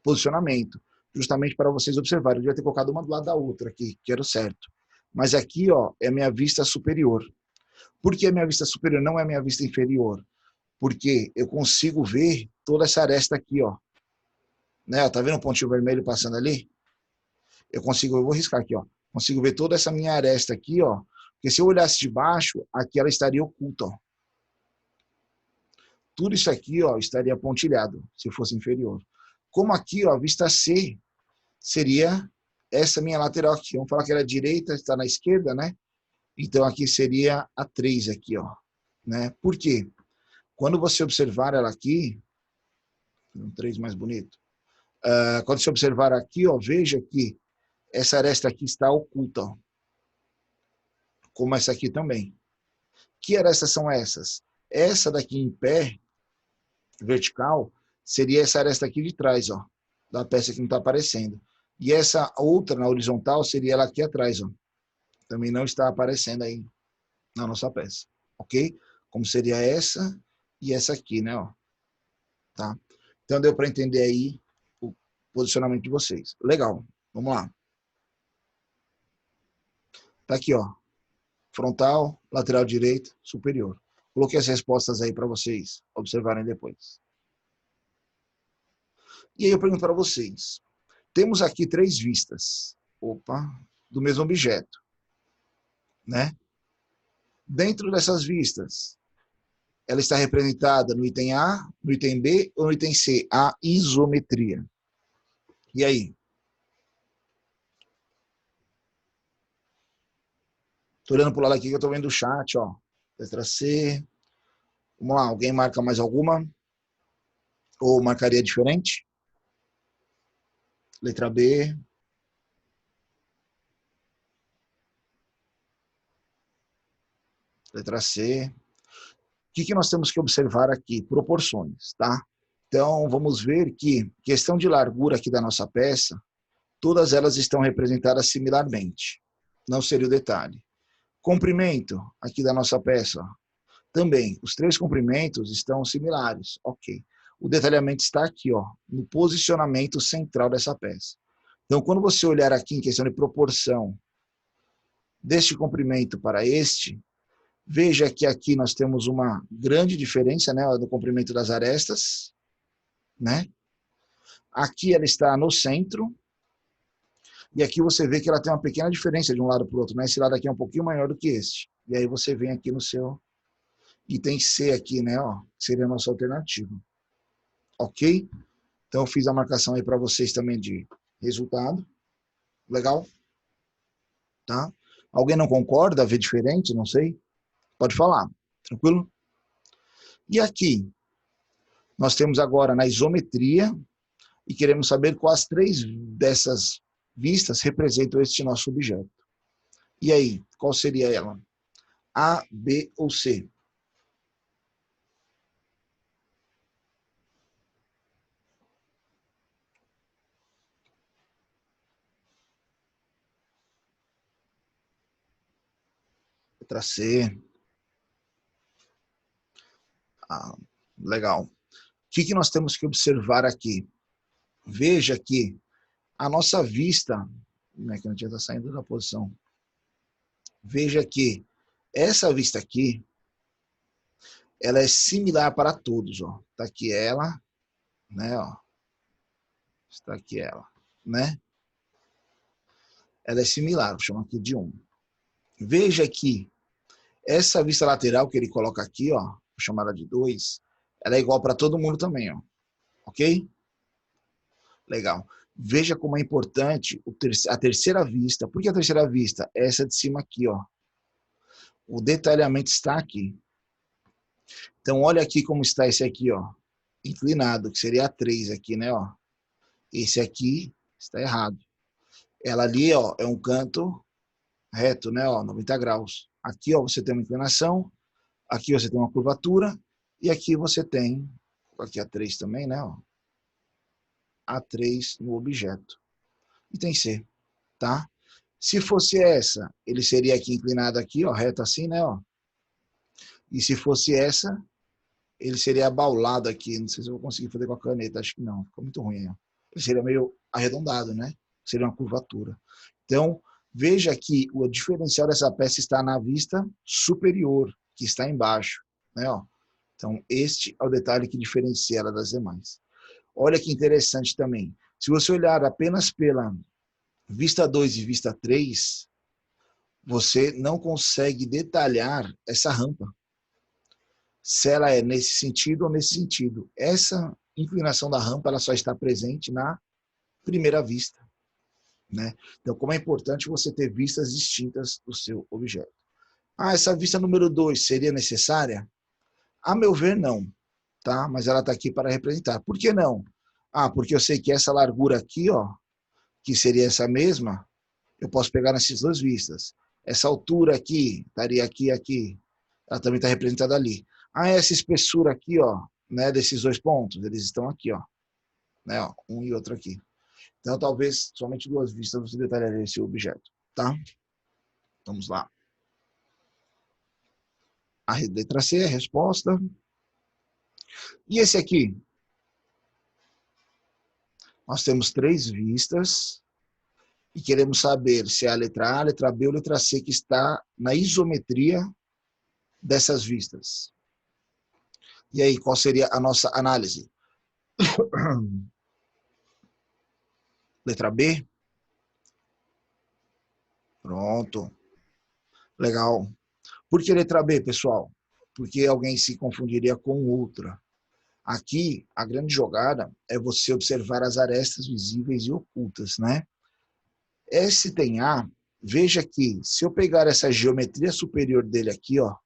posicionamento, justamente para vocês observarem. Eu devia ter colocado uma do lado da outra aqui, que era o certo. Mas aqui, ó, é a minha vista superior. Por que a minha vista superior não é a minha vista inferior? Porque eu consigo ver toda essa aresta aqui, ó. Né? Tá vendo o pontinho vermelho passando ali? Eu vou riscar aqui, ó. Consigo ver toda essa minha aresta aqui, ó. Porque se eu olhasse de baixo, aqui ela estaria oculta, ó. Tudo isso aqui, ó, estaria pontilhado, se fosse inferior. Como aqui, ó, a vista C seria essa minha lateral aqui. Vamos falar que ela é direita, está na esquerda, né? Então, aqui seria a 3 aqui, ó. Né? Por quê? Quando você observar ela aqui, um 3 mais bonito. Quando você observar aqui, ó, veja que essa aresta aqui está oculta, ó. Como essa aqui também. Que arestas são essas? Essa daqui em pé, vertical, seria essa aresta aqui de trás, ó, da peça que não está aparecendo. E essa outra, na horizontal, seria ela aqui atrás, ó. Também não está aparecendo aí na nossa peça, ok? Como seria essa e essa aqui, né, ó. Tá? Então, deu para entender aí o posicionamento de vocês. Legal, vamos lá. Tá aqui, ó. Frontal, lateral direito, superior. Coloquei as respostas aí para vocês observarem depois. E aí eu pergunto para vocês. Temos aqui 3 vistas, do mesmo objeto, né? Dentro dessas vistas, ela está representada no item A, no item B ou no item C? A isometria. E aí? Estou olhando para o lado aqui que eu estou vendo o chat, ó. Letra C. Vamos lá, alguém marca mais alguma? Ou marcaria diferente? Letra B. Letra C. O que nós temos que observar aqui? Proporções, tá? Então, vamos ver que questão de largura aqui da nossa peça, todas elas estão representadas similarmente. Não seria o detalhe. Comprimento aqui da nossa peça, também. Os 3 comprimentos estão similares. Ok. O detalhamento está aqui, ó, no posicionamento central dessa peça. Então, quando você olhar aqui em questão de proporção deste comprimento para este, veja que aqui nós temos uma grande diferença, né, do comprimento das arestas, né? Aqui ela está no centro, e aqui você vê que ela tem uma pequena diferença de um lado para o outro, né? Esse lado aqui é um pouquinho maior do que este. E aí você vem aqui no seu item C aqui, né, ó, que seria a nossa alternativa. Ok? Então eu fiz a marcação aí para vocês também de resultado. Legal? Tá? Alguém não concorda, vê diferente, não sei? Pode falar. Tranquilo? E aqui, nós temos agora na isometria, e queremos saber quais 3 dessas vistas representam este nosso objeto. E aí, qual seria ela? A, B ou C? Letra C. Ah, legal. O que nós temos que observar aqui? Veja que a nossa vista, né, que a gente está saindo da posição, veja que essa vista aqui, ela é similar para todos, ó. Está aqui ela, né, ó. Está aqui ela, né? Ela é similar, vou chamar aqui de 1. Veja que essa vista lateral que ele coloca aqui, ó, vou chamar ela de 2, ela é igual para todo mundo também, ó. Ok? Legal. Veja como é importante a terceira vista. Por que a terceira vista? Essa de cima aqui, ó. O detalhamento está aqui. Então, olha aqui como está esse aqui, ó, inclinado, que seria a 3 aqui, né, ó. Esse aqui está errado. Ela ali, ó, é um canto reto, né, ó, 90 graus. Aqui, ó, você tem uma inclinação, aqui você tem uma curvatura, e aqui você tem, aqui a 3 também, né, ó, A3 no objeto. E tem C, tá? Se fosse essa, ele seria aqui inclinado aqui, ó, reto assim, né, ó. E se fosse essa, ele seria abaulado aqui. Não sei se eu vou conseguir fazer com a caneta, acho que não. Ficou muito ruim, ó. Ele seria meio arredondado, né? Seria uma curvatura. Então, veja que o diferencial dessa peça está na vista superior, que está embaixo, né, ó. Então, este é o detalhe que diferencia ela das demais. Olha que interessante também. Se você olhar apenas pela vista 2 e vista 3, você não consegue detalhar essa rampa. Se ela é nesse sentido ou nesse sentido. Essa inclinação da rampa ela só está presente na primeira vista, né? Então, como é importante você ter vistas distintas do seu objeto. Ah, essa vista número 2 seria necessária? A meu ver, não. Tá? Mas ela está aqui para representar. Por que não? Ah, porque eu sei que essa largura aqui, ó, que seria essa mesma, eu posso pegar nessas duas vistas. Essa altura aqui, estaria aqui e aqui. Ela também está representada ali. Ah, essa espessura aqui, ó, né, desses dois pontos, eles estão aqui, ó, né, ó, um e outro aqui. Então, talvez somente duas vistas você detalharia esse objeto, tá? Vamos lá. A letra C, a resposta. E esse aqui? Nós temos 3 vistas e queremos saber se é a letra A, a letra B ou a letra C que está na isometria dessas vistas. E aí, qual seria a nossa análise? Letra B? Pronto. Legal. Por que letra B, pessoal? Porque alguém se confundiria com outra. Aqui, a grande jogada é você observar as arestas visíveis e ocultas, né? Esse tem A, veja que se eu pegar essa geometria superior dele aqui, ó,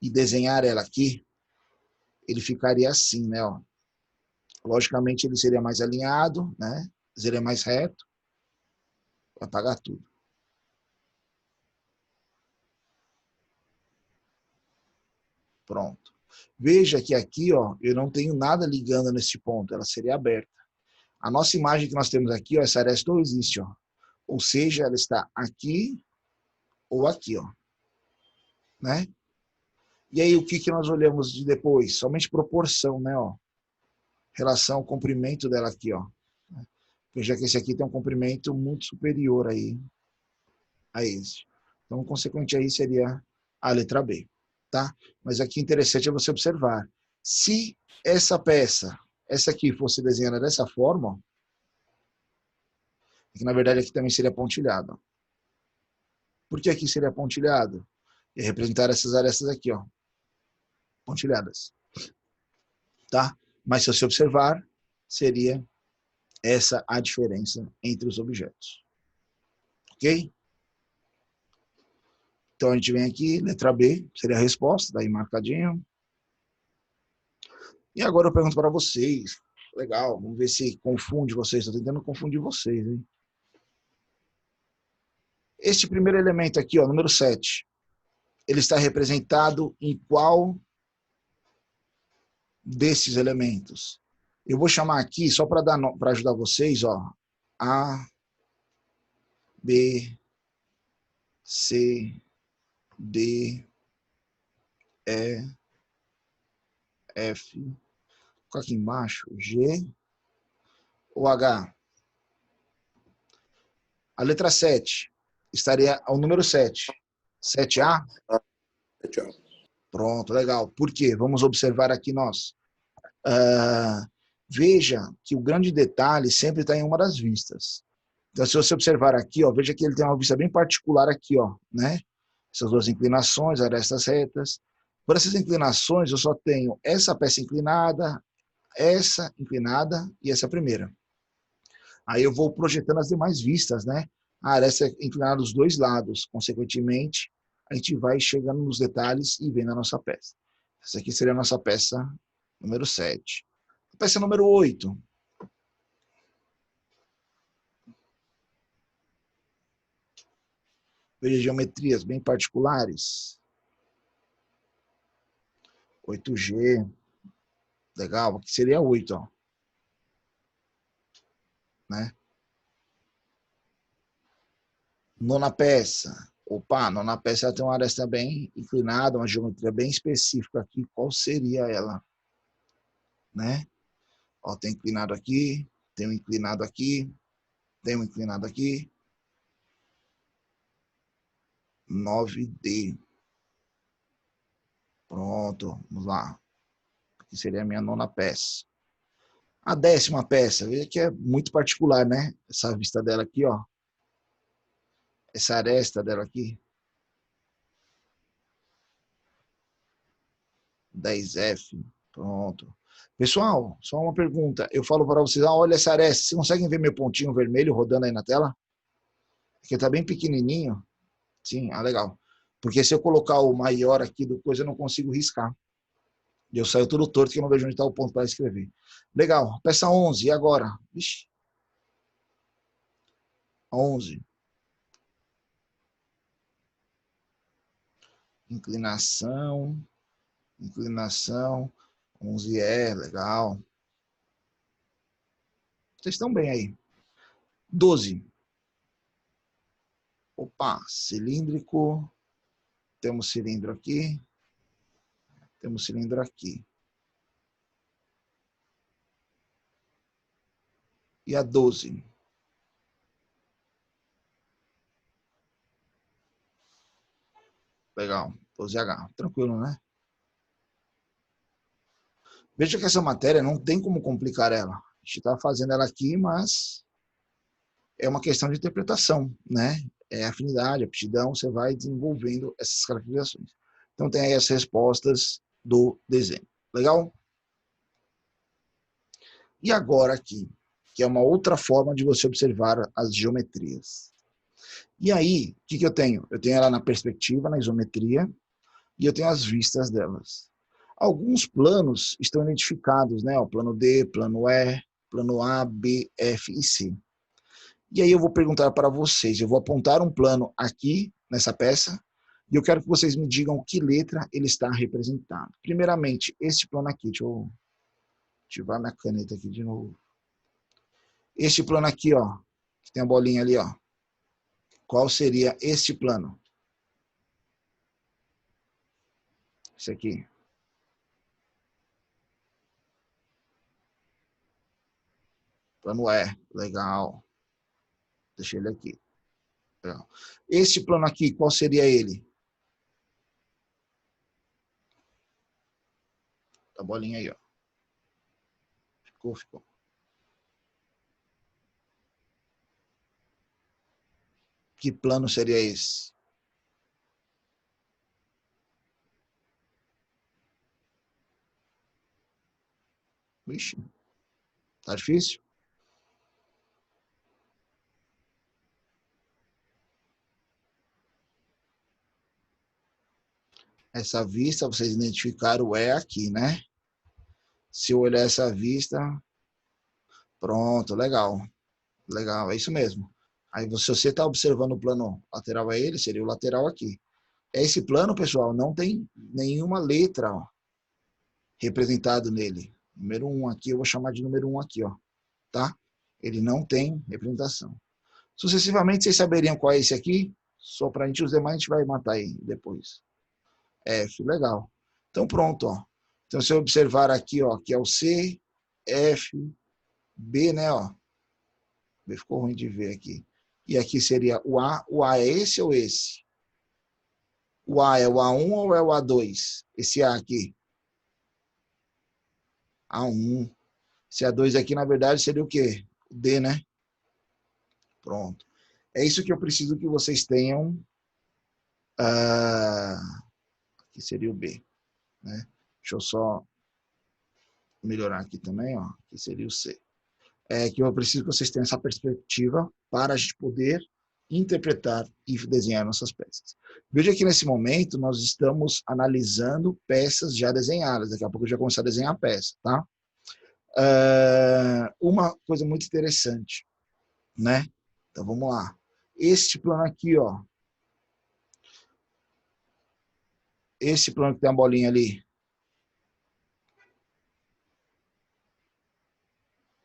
e desenhar ela aqui, ele ficaria assim, né, ó. Logicamente, ele seria mais alinhado, né? Seria mais reto. Vai apagar tudo. Pronto. Veja que aqui, ó, eu não tenho nada ligando nesse ponto, ela seria aberta. A nossa imagem que nós temos aqui, ó, essa aresta não existe, ó. Ou seja, ela está aqui ou aqui, ó, né? E aí, o que que nós olhamos de depois? Somente proporção, né, ó. Relação ao comprimento dela aqui, ó. Veja que esse aqui tem um comprimento muito superior aí a esse. Então, consequente aí seria a letra B, tá? Mas aqui interessante é você observar. Se essa peça, essa aqui, fosse desenhada dessa forma, ó, que na verdade aqui também seria pontilhado. Por que aqui seria pontilhado? É representar essas arestas aqui, ó, pontilhadas, tá? Mas se você observar, seria essa a diferença entre os objetos. Ok? Então a gente vem aqui, letra B, seria a resposta, daí marcadinho. E agora eu pergunto para vocês, legal, vamos ver se confunde vocês, estou tentando confundir vocês, hein? Este primeiro elemento aqui, ó, número 7, ele está representado em qual desses elementos? Eu vou chamar aqui, só para ajudar vocês, ó, A, B, C, D, E, F, aqui embaixo, G ou H. A letra 7 estaria ao número 7. 7A? Pronto, legal. Por quê? Vamos observar aqui nós. Veja que o grande detalhe sempre está em uma das vistas. Então, se você observar aqui, ó, veja que ele tem uma vista bem particular aqui, ó, né? Essas duas inclinações, arestas retas. Por essas inclinações, eu só tenho essa peça inclinada, essa inclinada e essa primeira. Aí eu vou projetando as demais vistas, né? A aresta é inclinada dos dois lados, consequentemente, a gente vai chegando nos detalhes e vendo a nossa peça. Essa aqui seria a nossa peça número 7. A peça número 8. Veja geometrias bem particulares. 8G. Legal, aqui seria 8, ó. Né? Nona peça. Opa, nona peça tem uma aresta bem inclinada, uma geometria bem específica aqui. Qual seria ela? Né? Ó, tem inclinado aqui, tem um inclinado aqui, tem um inclinado aqui. 9D. Pronto, vamos lá. Aqui seria a minha nona peça. A 10ª peça, veja que é muito particular, né? Essa vista dela aqui, ó. Essa aresta dela aqui. 10F. Pronto. Pessoal, só uma pergunta. Eu falo para vocês, olha essa aresta. Vocês conseguem ver meu pontinho vermelho rodando aí na tela? Porque tá bem pequenininho. Sim, legal. Porque se eu colocar o maior aqui do coisa, eu não consigo riscar. E eu saio tudo torto que eu não vejo onde está o ponto para escrever. Legal. Peça 11. E agora? Vixe. 11. Inclinação. Inclinação. 11 legal. Vocês estão bem aí. 12. Opa, cilíndrico. Temos cilindro aqui. Temos cilindro aqui. E a 12. Legal. 12H. Tranquilo, né? Veja que essa matéria não tem como complicar ela. A gente está fazendo ela aqui, mas é uma questão de interpretação, né? É afinidade, aptidão, você vai desenvolvendo essas caracterizações. Então tem aí as respostas do desenho. Legal? E agora aqui, que é uma outra forma de você observar as geometrias. E aí, o que eu tenho? Eu tenho ela na perspectiva, na isometria, e eu tenho as vistas delas. Alguns planos estão identificados, né? O plano D, plano E, plano A, B, F e C. E aí eu vou perguntar para vocês, eu vou apontar um plano aqui nessa peça e eu quero que vocês me digam que letra ele está representado. Primeiramente, este plano aqui, deixa eu ativar minha caneta aqui de novo. Este plano aqui, ó, que tem a bolinha ali, ó. Qual seria este plano? Esse aqui. Plano E, legal. Deixa ele aqui. Legal. Este plano aqui, qual seria ele? A bolinha aí, ó. Ficou. Que plano seria esse? Vixe, tá difícil? Essa vista, vocês identificaram o E aqui, né? Se eu olhar essa vista, pronto, legal. Legal, é isso mesmo. Aí, se você está observando o plano lateral a ele, seria o lateral aqui. Esse plano, pessoal, não tem nenhuma letra ó, representado nele. Número 1 aqui, eu vou chamar de número 1 aqui, ó. Tá? Ele não tem representação. Sucessivamente, vocês saberiam qual é esse aqui? Só para a gente, os demais a gente vai matar aí depois. F, legal. Então, pronto, ó. Então, se eu observar aqui, ó, que é o C, F, B, né, ó. B ficou ruim de ver aqui. E aqui seria o A. O A é esse ou esse? O A é o A1 ou é o A2? Esse A aqui. A1. Esse A2 aqui, na verdade, seria o quê? O D, né? Pronto. É isso que eu preciso que vocês tenham. Aqui seria o B. Né? Deixa eu só melhorar aqui também, ó. Aqui seria o C. É que eu preciso que vocês tenham essa perspectiva para a gente poder interpretar e desenhar nossas peças. Veja que nesse momento nós estamos analisando peças já desenhadas. Daqui a pouco eu já começar a desenhar a peça, tá? Uma coisa muito interessante, né? Então vamos lá. Este plano aqui, ó. Esse plano que tem a bolinha ali.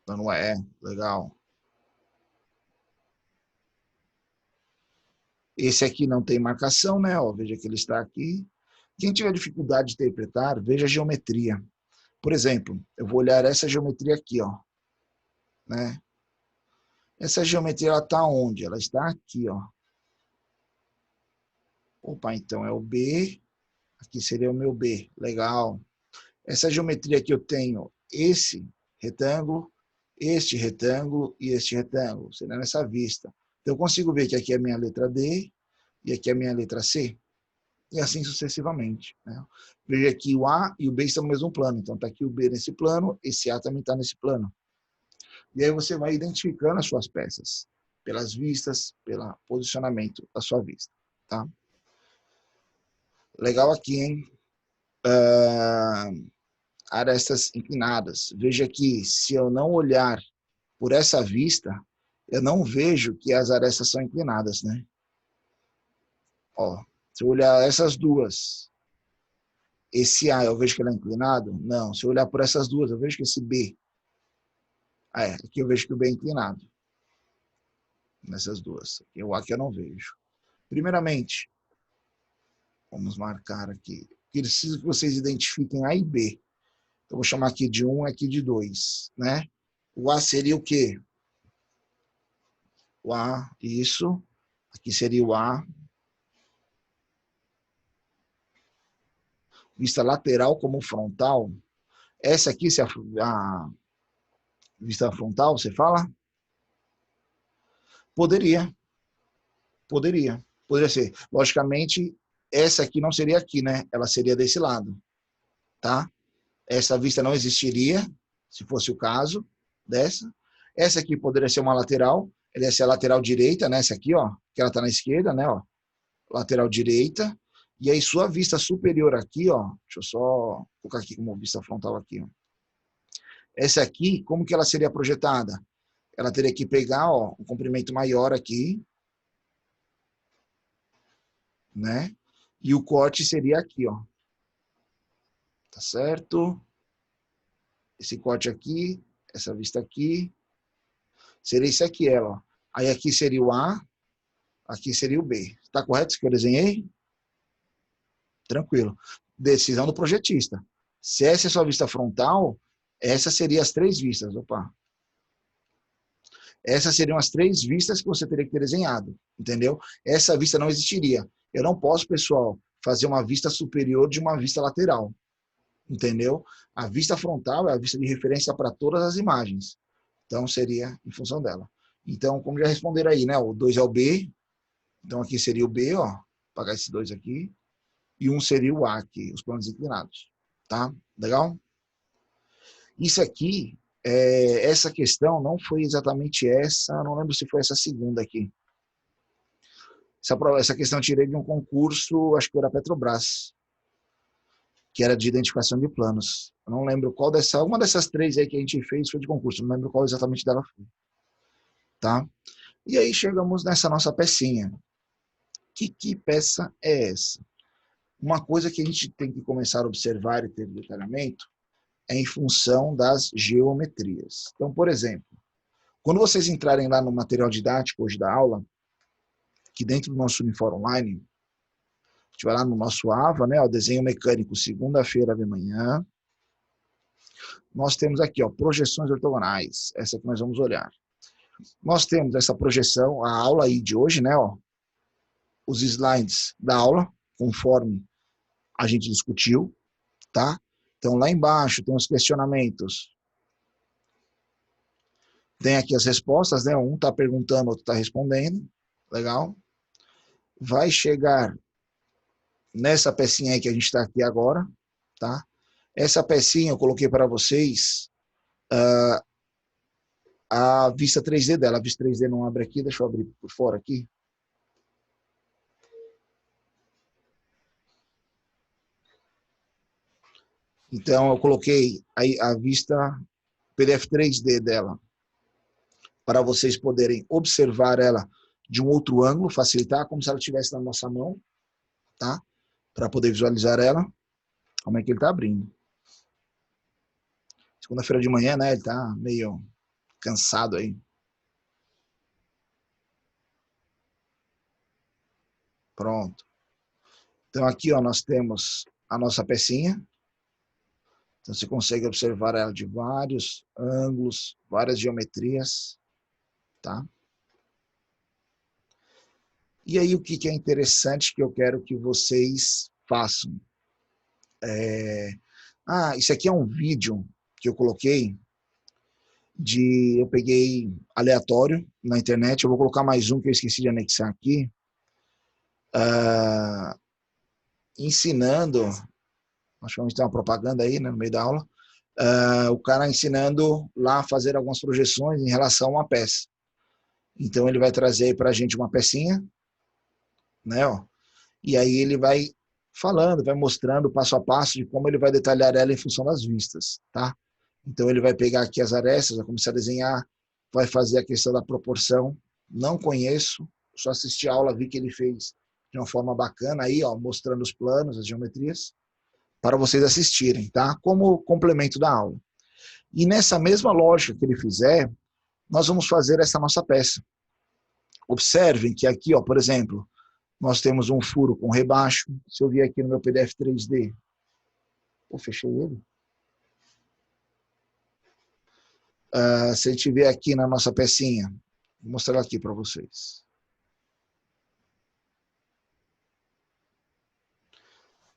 Não é, legal. Esse aqui não tem marcação, né? Ó, veja que ele está aqui. Quem tiver dificuldade de interpretar, veja a geometria. Por exemplo, eu vou olhar essa geometria aqui, ó, né? Essa geometria, ela está onde? Ela está aqui, ó. Opa, então é o B, aqui seria o meu B, legal. Essa geometria aqui eu tenho esse retângulo, este retângulo e este retângulo, seria nessa vista. Então eu consigo ver que aqui é a minha letra D e aqui é a minha letra C, e assim sucessivamente, né? Veja que o A e o B estão no mesmo plano, então está aqui o B nesse plano, esse A também está nesse plano. E aí você vai identificando as suas peças, pelas vistas, pelo posicionamento da sua vista, tá? Legal aqui, hein? Arestas inclinadas. Veja que se eu não olhar por essa vista, eu não vejo que as arestas são inclinadas, né? Ó, se eu olhar essas duas, esse A eu vejo que ele é inclinado? Não. Se eu olhar por essas duas, eu vejo que esse B, aqui eu vejo que o B é inclinado. Nessas duas. O A que eu não vejo. Primeiramente, vamos marcar aqui. Preciso que vocês identifiquem A e B. Então, vou chamar aqui de 1 e aqui de 2, né? O A seria o quê? O A, isso. Aqui seria o A. Vista lateral como frontal. Essa aqui, se a vista frontal, você fala? Poderia. Poderia. Poderia ser. Logicamente, essa aqui não seria aqui, né? Ela seria desse lado, tá? Essa vista não existiria, se fosse o caso dessa. Essa aqui poderia ser uma lateral, ela ia ser a lateral direita, né? Essa aqui, ó, que ela está na esquerda, né? Ó, lateral direita. E aí sua vista superior aqui, ó, deixa eu só colocar aqui como vista frontal aqui, ó. Essa aqui, como que ela seria projetada? Ela teria que pegar, ó, um comprimento maior aqui, né? E o corte seria aqui, ó. Tá certo? Esse corte aqui, essa vista aqui, seria isso aqui, ela, ó. Aí aqui seria o A, aqui seria o B. Está correto isso que eu desenhei? Tranquilo. Decisão do projetista. Se essa é a sua vista frontal, essas seriam as três vistas. Opa. Essas seriam as três vistas que você teria que ter desenhado, entendeu? Essa vista não existiria. Eu não posso, pessoal, fazer uma vista superior de uma vista lateral, entendeu? A vista frontal é a vista de referência para todas as imagens. Então, seria em função dela. Então, como já responderam aí, né? O 2 é o B. Então, aqui seria o B, ó. Vou apagar esse 2 aqui. E 1 seria o A aqui, os planos inclinados. Tá? Legal? Isso aqui, essa questão não foi exatamente essa, não lembro se foi essa segunda aqui. Essa questão eu tirei de um concurso, acho que era Petrobras, que era de identificação de planos. Eu não lembro qual uma dessas três aí que a gente fez foi de concurso, não lembro qual exatamente dela foi. Tá? E aí chegamos nessa nossa pecinha. Que peça é essa? Uma coisa que a gente tem que começar a observar e ter detalhamento é em função das geometrias. Então, por exemplo, quando vocês entrarem lá no material didático hoje da aula, que dentro do nosso uniforme online, a gente vai lá no nosso AVA, né, o desenho mecânico, segunda-feira de manhã, nós temos aqui, ó, projeções ortogonais, essa que nós vamos olhar. Nós temos essa projeção, a aula aí de hoje, né, ó, os slides da aula, conforme a gente discutiu, tá? Então, lá embaixo tem os questionamentos. Tem aqui as respostas, né? Um está perguntando, outro está respondendo. Legal? Vai chegar nessa pecinha aí que a gente está aqui agora, tá? Essa pecinha eu coloquei para vocês a vista 3D dela. A vista 3D não abre aqui, deixa eu abrir por fora aqui. Então, eu coloquei aí a vista PDF 3D dela, para vocês poderem observar ela de um outro ângulo, facilitar, como se ela estivesse na nossa mão, tá? Para poder visualizar ela. Como é que ele está abrindo? Segunda-feira de manhã, né? Ele está meio cansado aí. Pronto. Então, aqui, ó, nós temos a nossa pecinha. Então, você consegue observar ela de vários ângulos, várias geometrias, tá? E aí, o que é interessante que eu quero que vocês façam? Isso aqui é um vídeo que eu coloquei eu peguei aleatório na internet, eu vou colocar mais um que eu esqueci de anexar aqui, ensinando, acho que vamos ter uma propaganda aí, né, no meio da aula, o cara ensinando lá a fazer algumas projeções em relação a uma peça. Então ele vai trazer aí para a gente uma pecinha, né, ó, e aí ele vai falando, vai mostrando passo a passo de como ele vai detalhar ela em função das vistas, tá? Então ele vai pegar aqui as arestas, vai começar a desenhar, vai fazer a questão da proporção. Não conheço, só assisti a aula, vi que ele fez de uma forma bacana aí, ó, mostrando os planos, as geometrias, para vocês assistirem, tá? Como complemento da aula. E nessa mesma lógica que ele fizer, nós vamos fazer essa nossa peça. Observem que aqui, ó, por exemplo, nós temos um furo com rebaixo. Se eu vier aqui no meu PDF 3D, eu fechei ele. Se a gente vier aqui na nossa pecinha, vou mostrar aqui para vocês.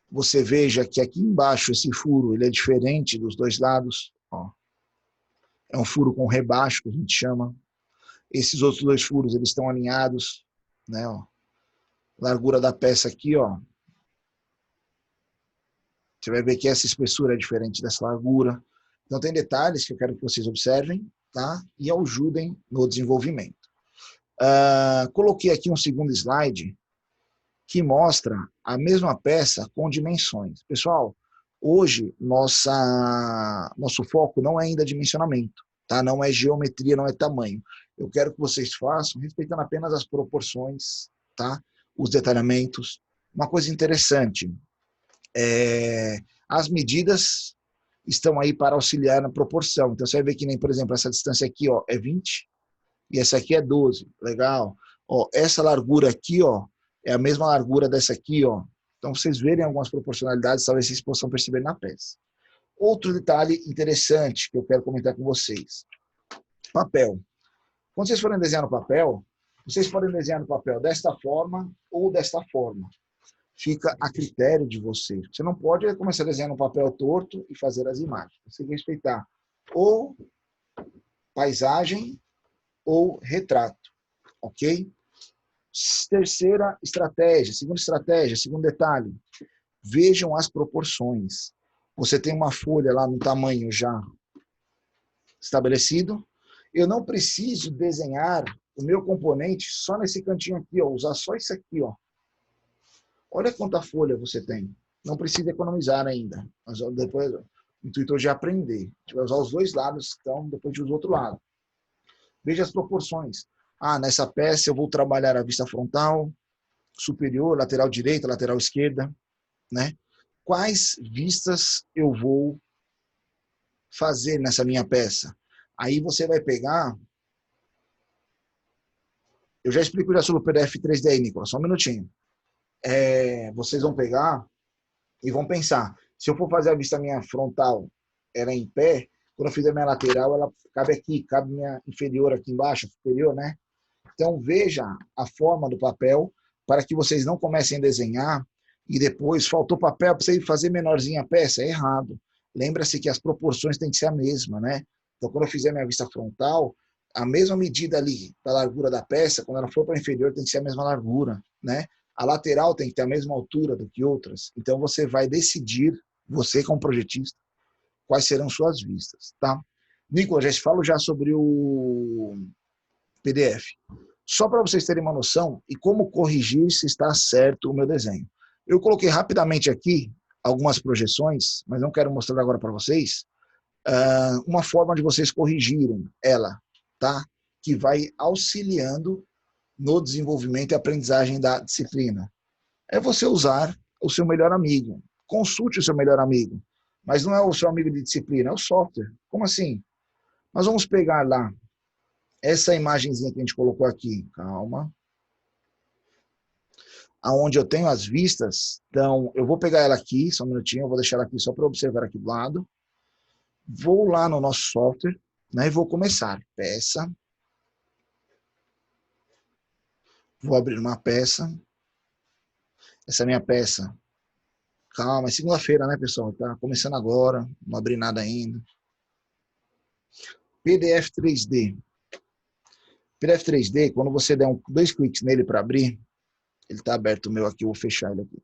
Você veja que aqui embaixo esse furo ele é diferente dos dois lados. Ó. É um furo com rebaixo, que a gente chama. Esses outros dois furos eles estão alinhados, né? Ó. Largura da peça aqui, ó. Você vai ver que essa espessura é diferente dessa largura. Então tem detalhes que eu quero que vocês observem, tá? E ajudem no desenvolvimento. Coloquei aqui um segundo slide que mostra a mesma peça com dimensões. Pessoal, hoje nosso foco não é ainda dimensionamento, tá? Não é geometria, não é tamanho. Eu quero que vocês façam respeitando apenas as proporções, tá? Os detalhamentos. Uma coisa interessante, as medidas estão aí para auxiliar na proporção. Então você vai ver que nem, por exemplo, essa distância aqui, ó, é 20 e essa aqui é 12. Legal. Ó, essa largura aqui, ó, é a mesma largura dessa aqui, ó. Então, vocês verem algumas proporcionalidades, talvez vocês possam perceber na peça. Outro detalhe interessante que eu quero comentar com vocês. Papel. Quando vocês forem desenhar no papel, vocês podem desenhar no papel desta forma ou desta forma. Fica a critério de vocês. Você não pode começar a desenhar no papel torto e fazer as imagens. Você tem que respeitar ou paisagem ou retrato, ok? Terceira estratégia, segundo detalhe, vejam as proporções. Você tem uma folha lá no tamanho já estabelecido, eu não preciso desenhar o meu componente só nesse cantinho aqui, ó, usar só isso aqui, ó. Olha quanta folha você tem. Não precisa economizar ainda. Mas depois o intuito hoje é aprender. A gente vai usar os dois lados, então depois de usar o outro lado. Veja as proporções. Nessa peça eu vou trabalhar a vista frontal, superior, lateral direita, lateral esquerda, né? Quais vistas eu vou fazer nessa minha peça? Aí você vai pegar... Eu já explico já sobre o PDF 3D aí, Nicolas, só um minutinho. Vocês vão pegar e vão pensar, se eu for fazer a vista minha frontal, ela em pé, quando eu fizer minha lateral, ela cabe aqui, cabe minha inferior aqui embaixo, superior, né? Então, veja a forma do papel para que vocês não comecem a desenhar e depois faltou papel para você fazer menorzinha a peça. É errado. Lembra-se que as proporções têm que ser a mesma, né? Então, quando eu fizer minha vista frontal, a mesma medida ali da largura da peça, quando ela for para a inferior, tem que ser a mesma largura, né? A lateral tem que ter a mesma altura do que outras. Então, você vai decidir, você como projetista, quais serão suas vistas, tá? Nicolas, já falo já sobre o PDF. Só para vocês terem uma noção e como corrigir se está certo o meu desenho. Eu coloquei rapidamente aqui algumas projeções, mas não quero mostrar agora para vocês, uma forma de vocês corrigirem ela, tá? Que vai auxiliando no desenvolvimento e aprendizagem da disciplina. É você usar o seu melhor amigo. Consulte o seu melhor amigo. Mas não é o seu amigo de disciplina, é o software. Como assim? Nós vamos pegar lá essa imagenzinha que a gente colocou aqui. Calma. Aonde eu tenho as vistas. Então, eu vou pegar ela aqui, só um minutinho, eu vou deixar ela aqui só para observar aqui do lado. Vou lá no nosso software, né, e vou começar. Peça. Vou abrir uma peça. Essa é a minha peça. Calma, é segunda-feira, né, pessoal? Tá começando agora, não abri nada ainda. PDF 3D. PDF 3D, quando você der dois cliques nele para abrir, ele está aberto o meu aqui, eu vou fechar ele aqui.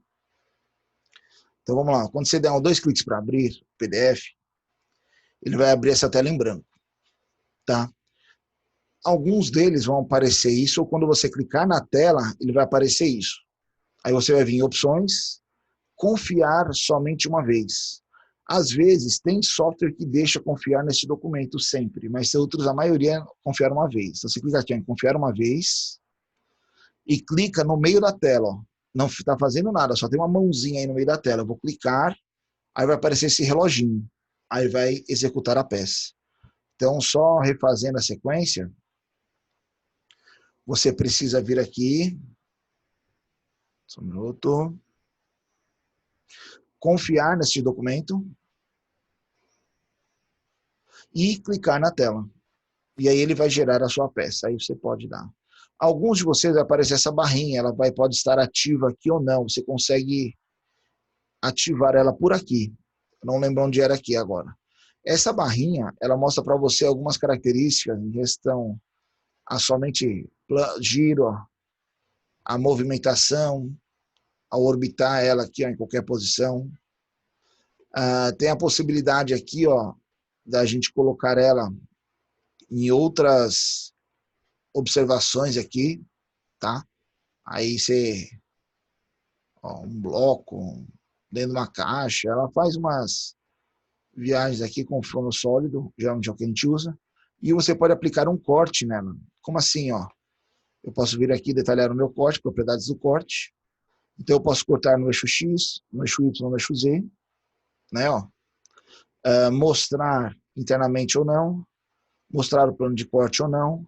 Então vamos lá, quando você der dois cliques para abrir o PDF, ele vai abrir essa tela em branco, tá? Alguns deles vão aparecer isso, ou quando você clicar na tela, ele vai aparecer isso. Aí você vai vir em opções, confiar somente uma vez. Às vezes, tem software que deixa confiar nesse documento sempre, mas outros, a maioria, confiar uma vez. Então, você clica aqui em confiar uma vez e clica no meio da tela. Ó. Não está fazendo nada, só tem uma mãozinha aí no meio da tela. Eu vou clicar, aí vai aparecer esse reloginho. Aí vai executar a peça. Então, só refazendo a sequência, você precisa vir aqui, só um minuto, confiar nesse documento e clicar na tela. E aí ele vai gerar a sua peça, aí você pode dar. Alguns de vocês vai aparecer essa barrinha, ela pode estar ativa aqui ou não, você consegue ativar ela por aqui. Não lembro onde era aqui agora. Essa barrinha, ela mostra para você algumas características em questão a somente giro, a movimentação, ao orbitar ela aqui ó, em qualquer posição. Tem a possibilidade aqui ó, da gente colocar ela em outras observações aqui, tá? Aí você, ó, um bloco dentro de uma caixa, ela faz umas viagens aqui com forno sólido, geralmente é o que a gente usa, e você pode aplicar um corte nela. Como assim, ó? Eu posso vir aqui detalhar o meu corte, propriedades do corte. Então eu posso cortar no eixo X, no eixo Y, no eixo Z, né, ó. Mostrar internamente ou não, mostrar o plano de corte ou não,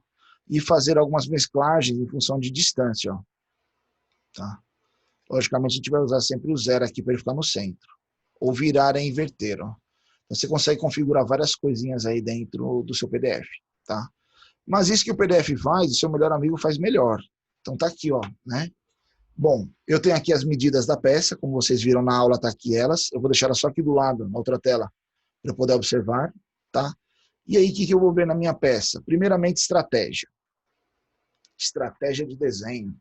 e fazer algumas mesclagens em função de distância, ó. Tá? Logicamente a gente vai usar sempre o zero aqui para ele ficar no centro. Ou virar e inverter, ó. Então, você consegue configurar várias coisinhas aí dentro do seu PDF, tá? Mas isso que o PDF faz, o seu melhor amigo faz melhor. Então tá aqui, ó, né? Bom, eu tenho aqui as medidas da peça, como vocês viram na aula, tá aqui elas. Eu vou deixar elas só aqui do lado, na outra tela, para eu poder observar, tá? E aí, o que eu vou ver na minha peça? Primeiramente, estratégia. Estratégia de desenho.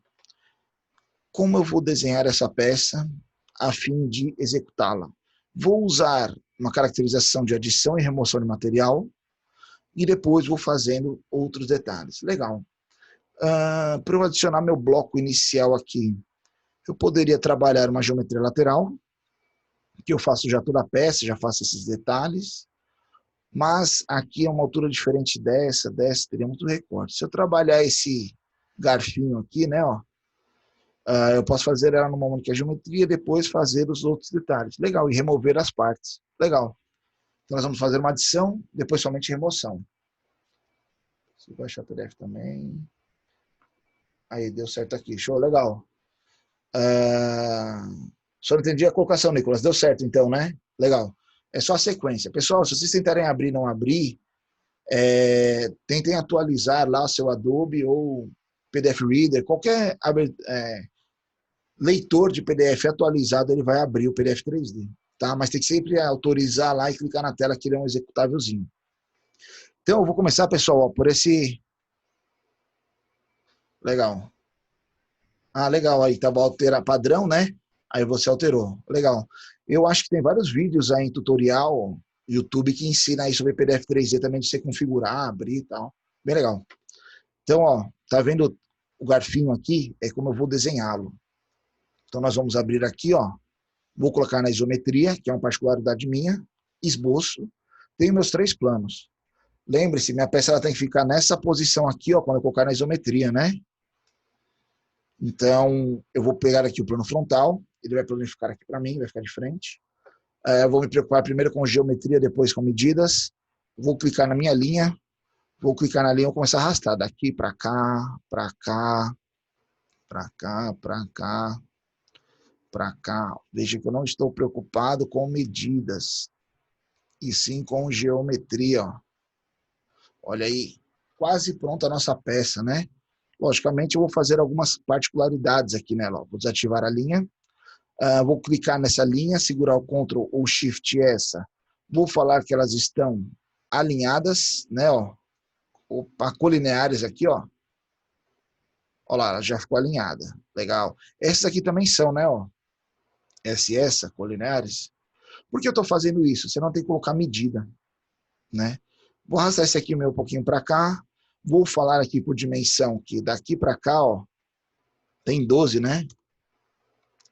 Como eu vou desenhar essa peça a fim de executá-la? Vou usar uma caracterização de adição e remoção de material e depois vou fazendo outros detalhes. Legal. Para eu adicionar meu bloco inicial aqui, eu poderia trabalhar uma geometria lateral, que eu faço já toda a peça, já faço esses detalhes, mas aqui é uma altura diferente dessa, teria muito recorte. Se eu trabalhar esse garfinho aqui, né, ó, eu posso fazer ela numa única geometria, depois fazer os outros detalhes. Legal, e remover as partes. Legal. Então nós vamos fazer uma adição, depois somente remoção. Se baixar o PDF também. Aí, deu certo aqui. Show, legal. Só não entendi a colocação, Nicolas. Deu certo então, né? Legal. É só a sequência. Pessoal, se vocês tentarem abrir e não abrir, tentem atualizar lá o seu Adobe ou PDF Reader, qualquer leitor de PDF atualizado, ele vai abrir o PDF 3D, tá? Mas tem que sempre autorizar lá e clicar na tela que ele é um executávelzinho. Então, eu vou começar, pessoal, ó, por esse... Legal. Legal, aí tava alterar padrão, né? Aí você alterou. Legal. Eu acho que tem vários vídeos aí em tutorial, YouTube, que ensina aí sobre PDF 3D também, de você configurar, abrir e tal. Bem legal. Então, ó, tá vendo o garfinho aqui? É como eu vou desenhá-lo. Então, nós vamos abrir aqui, ó, Vou colocar na isometria, que é uma particularidade minha, esboço, tenho meus 3 planos. Lembre-se, minha peça ela tem que ficar nessa posição aqui, ó, quando eu colocar na isometria, né? Então, eu vou pegar aqui o plano frontal, ele vai planificar aqui para mim, vai ficar de frente. Eu vou me preocupar primeiro com geometria, depois com medidas. Vou clicar na minha linha, vou clicar na linha e vou começar a arrastar daqui para cá, para cá, para cá, para cá, para cá. Veja que eu não estou preocupado com medidas, e sim com geometria. Ó. Olha aí, quase pronta a nossa peça, né? Logicamente, eu vou fazer algumas particularidades aqui nela. Vou desativar a linha, vou clicar nessa linha, segurar o Ctrl ou Shift essa. Vou falar que elas estão alinhadas, né? Ó, opa, colineares aqui, ó. Olha lá, ela já ficou alinhada. Legal. Essas aqui também são, né? Ó, essa, colineares. Por que eu estou fazendo isso? Você não tem que colocar medida, né? Vou arrastar esse aqui um pouquinho para cá. Vou falar aqui por dimensão, que daqui para cá, ó, tem 12, né?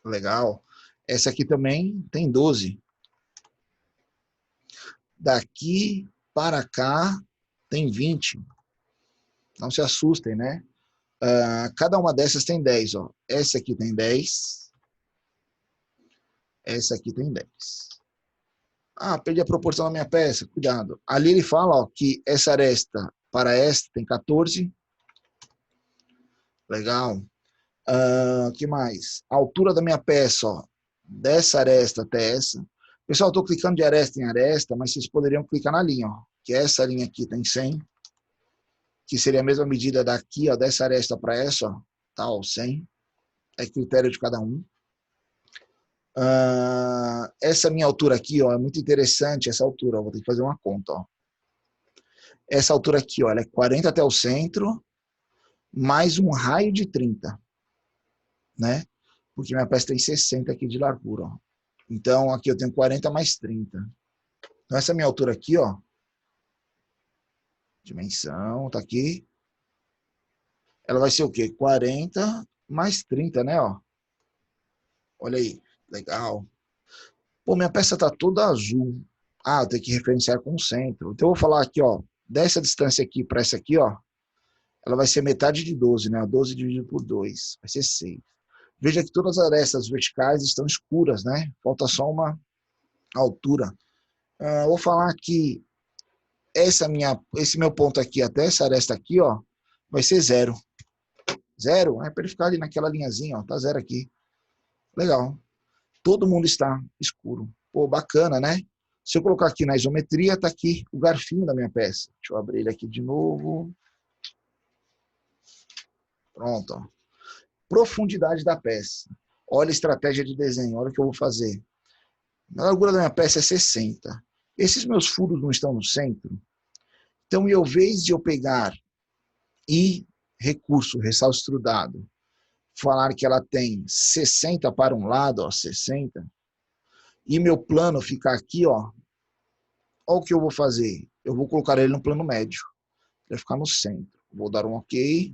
Legal. Essa aqui também tem 12. Daqui para cá tem 20. Não se assustem, né? Cada uma dessas tem 10, ó. Essa aqui tem 10. Essa aqui tem 10. Perdi a proporção da minha peça. Cuidado. Ali ele fala, ó, que essa aresta para esta tem 14. Legal. Que mais? A altura da minha peça, ó, dessa aresta até essa. Pessoal, eu estou clicando de aresta em aresta, mas vocês poderiam clicar na linha, ó, que essa linha aqui tem 100, que seria a mesma medida daqui, ó, dessa aresta para essa, ó, tá, ó, 100. É critério de cada um. Essa minha altura aqui, ó, é muito interessante, essa altura, ó, vou ter que fazer uma conta, ó. Essa altura aqui, ó, ela é 40 até o centro, mais um raio de 30, né? Porque minha peça tem 60 aqui de largura, ó. Então, aqui eu tenho 40 mais 30. Então, essa minha altura aqui, ó, dimensão, tá aqui. Ela vai ser o quê? 40 mais 30, né, ó. Olha aí, legal. Pô, minha peça tá toda azul. Eu tenho que referenciar com o centro. Então, eu vou falar aqui, ó, dessa distância aqui para essa aqui, ó, ela vai ser metade de 12, né? 12 dividido por 2, vai ser 6. Veja que todas as arestas verticais estão escuras, né? Falta só uma altura. Vou falar que esse meu ponto aqui, até essa aresta aqui, ó, vai ser 0. 0, para ele ficar ali naquela linhazinha, ó, tá 0 aqui. Legal. Todo mundo está escuro. Pô, bacana, né? Se eu colocar aqui na isometria, tá aqui o garfinho da minha peça. Deixa eu abrir ele aqui de novo. Pronto, ó. Profundidade da peça. Olha a estratégia de desenho, olha o que eu vou fazer. A largura da minha peça é 60. Esses meus furos não estão no centro. Então, em vez de eu pegar e recurso, ressalto estrudado, falar que ela tem 60 para um lado, ó, 60, e meu plano ficar aqui, ó, olha o que eu vou fazer. Eu vou colocar ele no plano médio. Vai ficar no centro. Vou dar um OK.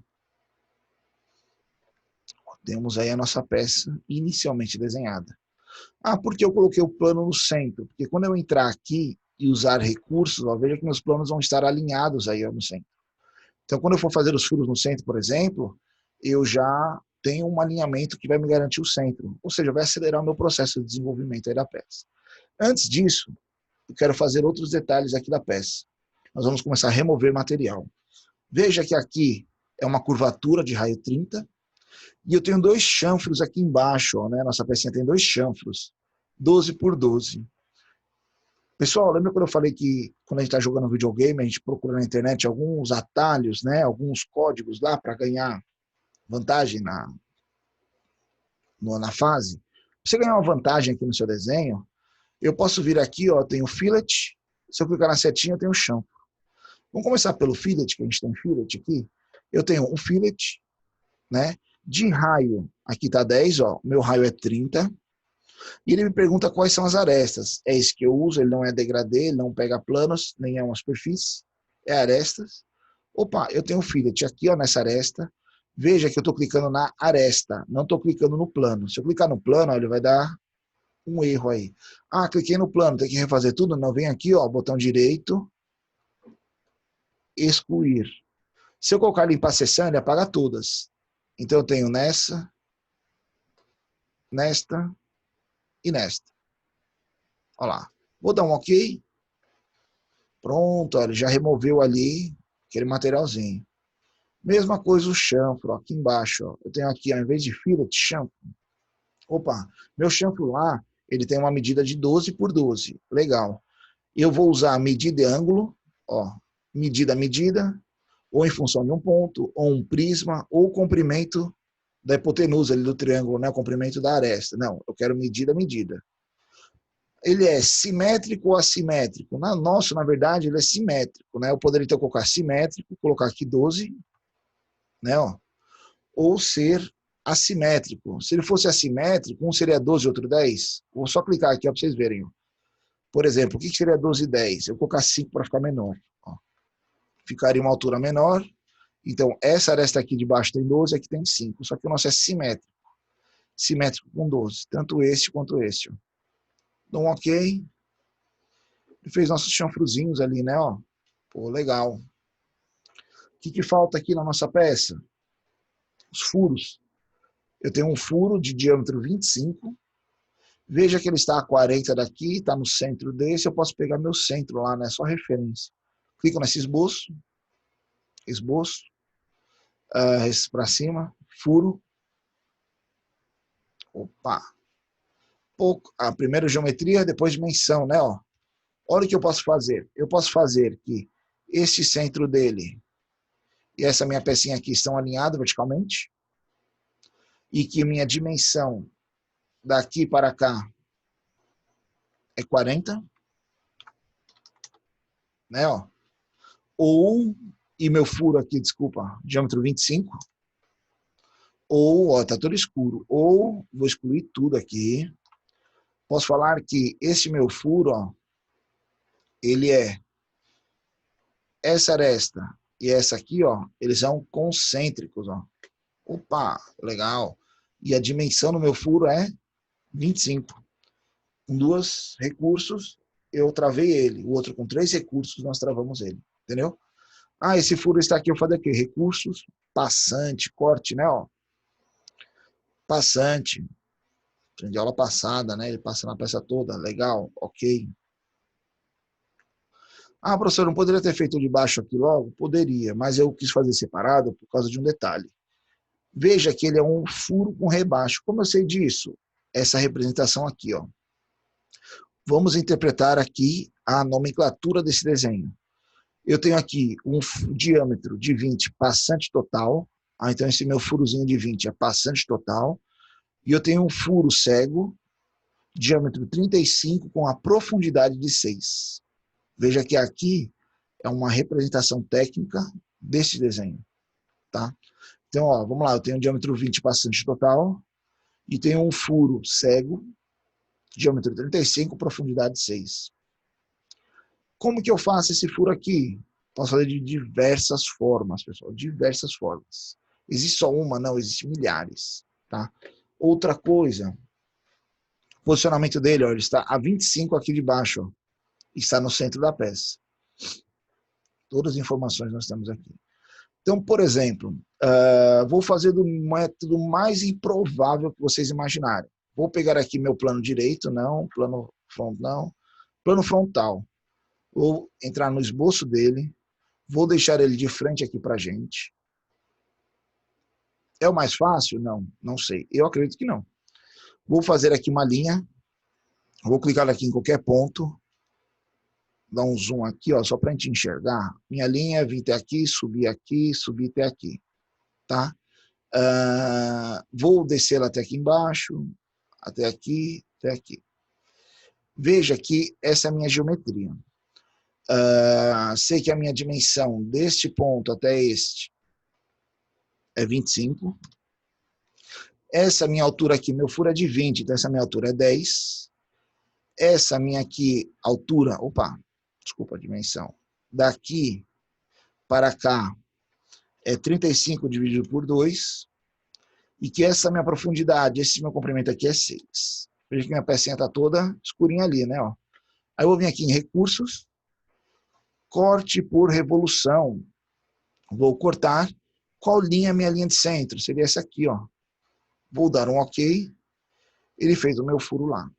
Temos aí a nossa peça inicialmente desenhada. Por que eu coloquei o plano no centro? Porque quando eu entrar aqui e usar recursos, ó, veja que meus planos vão estar alinhados aí ó, no centro. Então, quando eu for fazer os furos no centro, por exemplo, eu já tenho um alinhamento que vai me garantir o centro. Ou seja, vai acelerar o meu processo de desenvolvimento aí da peça. Antes disso, eu quero fazer outros detalhes aqui da peça. Nós vamos começar a remover material. Veja que aqui é uma curvatura de raio 30, e eu tenho 2 chanfros aqui embaixo, ó, né? Nossa pecinha tem 2 chanfros, 12 por 12. Pessoal, lembra quando eu falei que quando a gente está jogando videogame, a gente procura na internet alguns atalhos, né? Alguns códigos lá para ganhar vantagem na fase? Pra você ganhar uma vantagem aqui no seu desenho, eu posso vir aqui, ó, tem o fillet, se eu clicar na setinha, eu tenho o chanfro. Vamos começar pelo fillet, que a gente tem fillet aqui. Eu tenho um fillet, né? De raio, aqui está 10, ó, meu raio é 30. E ele me pergunta quais são as arestas. É esse que eu uso, ele não é degradê, ele não pega planos, nem é uma superfície, é arestas. Opa, eu tenho um fillet aqui, ó, nessa aresta. Veja que eu estou clicando na aresta, não estou clicando no plano. Se eu clicar no plano, ó, ele vai dar um erro aí. Ah, cliquei no plano, tem que refazer tudo? Não, vem aqui, ó, botão direito, excluir. Se eu colocar limpar sessão, ele apaga todas. Então eu tenho nessa, nesta e nesta. Olha lá. Vou dar um OK. Pronto, ó, ele já removeu ali aquele materialzinho. Mesma coisa o chanfro, ó, aqui embaixo. Ó. Eu tenho aqui, ao invés de fillet, chanfro. Opa, meu chanfro lá, ele tem uma medida de 12 por 12. Legal. Eu vou usar a medida e ângulo, ó, medida a medida, ou em função de um ponto, ou um prisma, ou o comprimento da hipotenusa ali do triângulo, né, o comprimento da aresta. Não, eu quero medida a medida. Ele é simétrico ou assimétrico? Nosso, na verdade, ele é simétrico, né? Eu poderia então colocar simétrico, colocar aqui 12, né, ó, ou ser assimétrico. Se ele fosse assimétrico, um seria 12 e outro 10. Vou só clicar aqui para vocês verem. Ó. Por exemplo, o que seria 12 e 10? Eu vou colocar 5 para ficar menor. Ó. Ficaria uma altura menor. Então, essa aresta aqui de baixo tem 12, aqui tem 5. Só que o nosso é simétrico. Simétrico com 12. Tanto este quanto este. Ó. Dou um OK. Ele fez nossos chanfruzinhos ali, né? Ó. Pô, legal. O que falta aqui na nossa peça? Os furos. Eu tenho um furo de diâmetro 25. Veja que ele está a 40 daqui, está no centro desse. Eu posso pegar meu centro lá, né? Só referência. Clico nesse esboço. Esboço. Para cima. Furo. Opa. A primeira geometria, depois dimensão, né? Ó. Olha o que eu posso fazer. Eu posso fazer que esse centro dele e essa minha pecinha aqui estão alinhados verticalmente. E que minha dimensão daqui para cá é 40. Né? Ó. Ou, e meu furo aqui, desculpa, diâmetro 25. Ou, ó, tá tudo escuro. Ou, vou excluir tudo aqui. Posso falar que esse meu furo, ó, ele é essa aresta e essa aqui, ó, eles são concêntricos, ó. Opa, legal. E a dimensão do meu furo é 25. Com 2 recursos, eu travei ele. O outro com 3 recursos, nós travamos ele. Entendeu? Ah, esse furo está aqui, eu falei aqui, recursos, passante, corte, né, ó. Passante. Aprendi aula passada, né? Ele passa na peça toda. Legal, OK. Ah, professor, não poderia ter feito de baixo aqui logo? Poderia, mas eu quis fazer separado por causa de um detalhe. Veja que ele é um furo com rebaixo. Como eu sei disso? Essa representação aqui, ó. Vamos interpretar aqui a nomenclatura desse desenho. Eu tenho aqui um diâmetro de 20 passante total. Ah, então esse meu furozinho de 20 é passante total. E eu tenho um furo cego, diâmetro 35 com a profundidade de 6. Veja que aqui é uma representação técnica desse desenho. Tá? Então, ó, vamos lá, eu tenho um diâmetro 20 passante total e tenho um furo cego, diâmetro 35, profundidade 6. Como que eu faço esse furo aqui? Posso fazer de diversas formas, pessoal, diversas formas. Existe só uma? Não, existem milhares. Tá? Outra coisa, o posicionamento dele, ó, ele está a 25 aqui de baixo, ó, está no centro da peça. Todas as informações nós temos aqui. Então, por exemplo, vou fazer do método mais improvável que vocês imaginarem. Vou pegar aqui meu plano direito, não, plano frontal, não, plano frontal. Vou entrar no esboço dele, vou deixar ele de frente aqui para a gente. É o mais fácil? Não, não sei. Eu acredito que não. Vou fazer aqui uma linha, vou clicar aqui em qualquer ponto, dar um zoom aqui, ó, só para a gente enxergar. Minha linha é vir até aqui, subir até aqui, tá? Vou descer até aqui embaixo, até aqui, até aqui. Veja que essa é a minha geometria. Sei que a minha dimensão deste ponto até este é 25. Essa minha altura aqui, meu furo é de 20, então essa minha altura é 10. Essa minha aqui, altura, desculpa a dimensão, daqui para cá é 35 dividido por 2. E que essa minha profundidade, esse meu comprimento aqui é 6. Veja que minha pecinha está toda escurinha ali, né? Ó. Aí eu vou vir aqui em recursos, corte por revolução. Vou cortar. Qual linha é a minha linha de centro? Seria essa aqui, ó. Vou dar um OK. Ele fez o meu furo lá.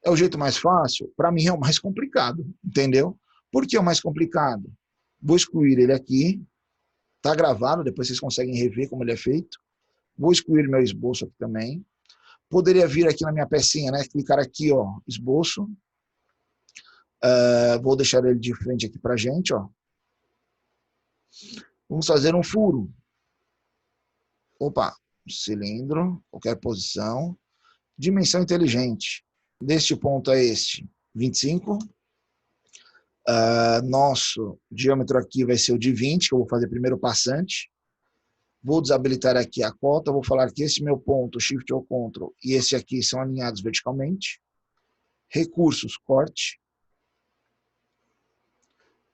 É o jeito mais fácil? Para mim é o mais complicado, entendeu? Por que é o mais complicado? Vou excluir ele aqui. Está gravado, depois vocês conseguem rever como ele é feito. Vou excluir meu esboço aqui também. Poderia vir aqui na minha pecinha, né? Clicar aqui, ó, esboço. Vou deixar ele de frente aqui pra gente, ó. Vamos fazer um furo. Opa, cilindro, qualquer posição. Dimensão inteligente. Deste ponto a este, 25. Nosso diâmetro aqui vai ser o de 20, que eu vou fazer primeiro o passante. Vou desabilitar aqui a cota, vou falar que esse meu ponto, Shift ou Ctrl, e esse aqui são alinhados verticalmente. Recursos, corte.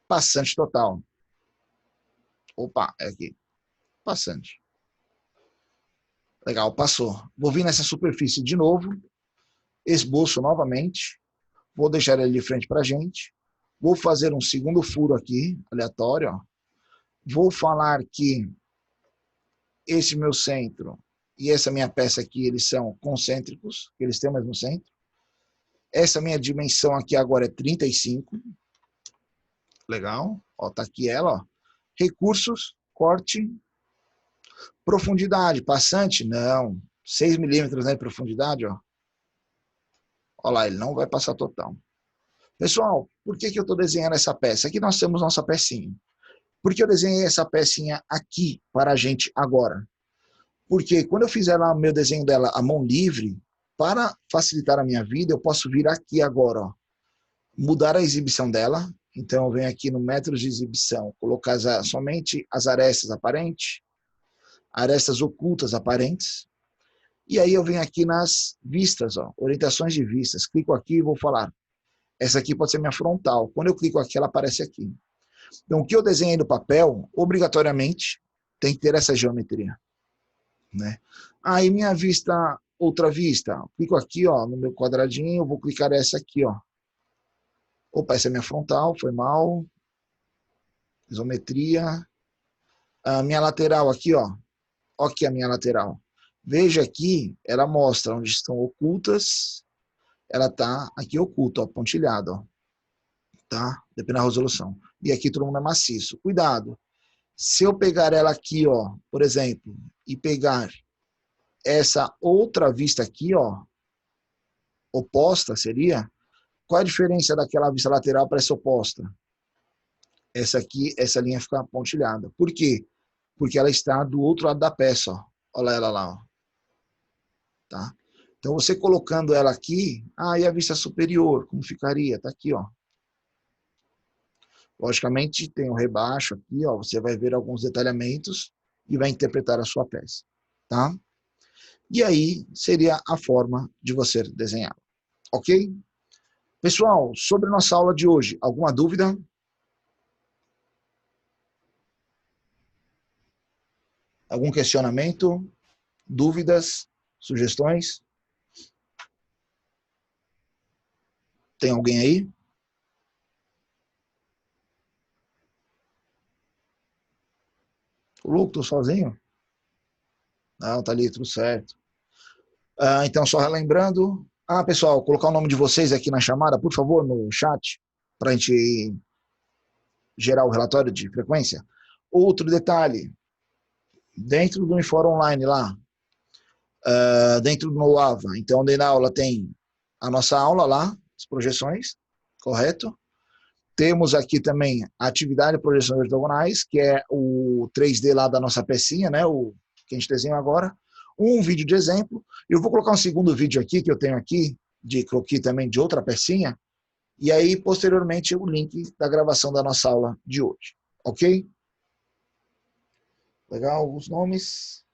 Passante total. Opa, é aqui. Passante. Legal, passou. Vou vir nessa superfície de novo. Esboço novamente. Vou deixar ele de frente para a gente. Vou fazer um segundo furo aqui, aleatório. Ó. Vou falar que esse meu centro e essa minha peça aqui, eles são concêntricos, eles têm o mesmo centro. Essa minha dimensão aqui agora é 35. Legal. Ó, tá aqui ela, ó. Recursos, corte, profundidade, passante, não. 6 milímetros, né, de profundidade, ó. Olha lá, ele não vai passar total. Pessoal, por que eu estou desenhando essa peça? Aqui nós temos nossa pecinha. Por que eu desenhei essa pecinha aqui para a gente agora? Porque quando eu fizer lá o meu desenho dela à mão livre, para facilitar a minha vida, eu posso vir aqui agora, ó, mudar a exibição dela. Então eu venho aqui no metros de exibição, colocar somente as arestas aparentes, arestas ocultas aparentes. E aí eu venho aqui nas vistas, ó, orientações de vistas. Clico aqui e vou falar. Essa aqui pode ser minha frontal. Quando eu clico aqui, ela aparece aqui. Então, o que eu desenhei no papel, obrigatoriamente, tem que ter essa geometria. Né? Aí, minha vista, outra vista. Clico aqui, ó, no meu quadradinho, vou clicar essa aqui, ó. Opa, essa é minha frontal, foi mal. Isometria. A minha lateral aqui, ó. Ó aqui a minha lateral. Veja aqui, ela mostra onde estão ocultas. Ela está aqui oculta, ó, pontilhada, ó. Tá? Depende da resolução. E aqui todo mundo é maciço. Cuidado. Se eu pegar ela aqui, ó, por exemplo, e pegar essa outra vista aqui, ó, oposta seria, qual a diferença daquela vista lateral para essa oposta? Essa aqui, essa linha fica pontilhada. Por quê? Porque ela está do outro lado da peça, ó. Olha ela lá, ó. Tá? Então, você colocando ela aqui, e a vista superior, como ficaria? Tá aqui, ó. Logicamente, tem o rebaixo aqui, ó, você vai ver alguns detalhamentos e vai interpretar a sua peça, tá? E aí, seria a forma de você desenhar, ok? Pessoal, sobre a nossa aula de hoje, alguma dúvida? Algum questionamento? Dúvidas? Sugestões? Tem alguém aí? O louco, tô sozinho? Não, tá ali, tudo certo. Então, só relembrando. Pessoal, colocar o nome de vocês aqui na chamada, por favor, no chat, para a gente gerar o relatório de frequência. Outro detalhe, dentro do Infor Online lá, dentro do NoAva, então dentro da aula tem a nossa aula lá, as projeções, correto? Temos aqui também a atividade de projeções ortogonais, que é o 3D lá da nossa pecinha, né? O que a gente desenha agora. Um vídeo de exemplo. Eu vou colocar um segundo vídeo aqui, que eu tenho aqui, de croquis também, de outra pecinha. E aí, posteriormente, o link da gravação da nossa aula de hoje. Ok? Legal, os nomes.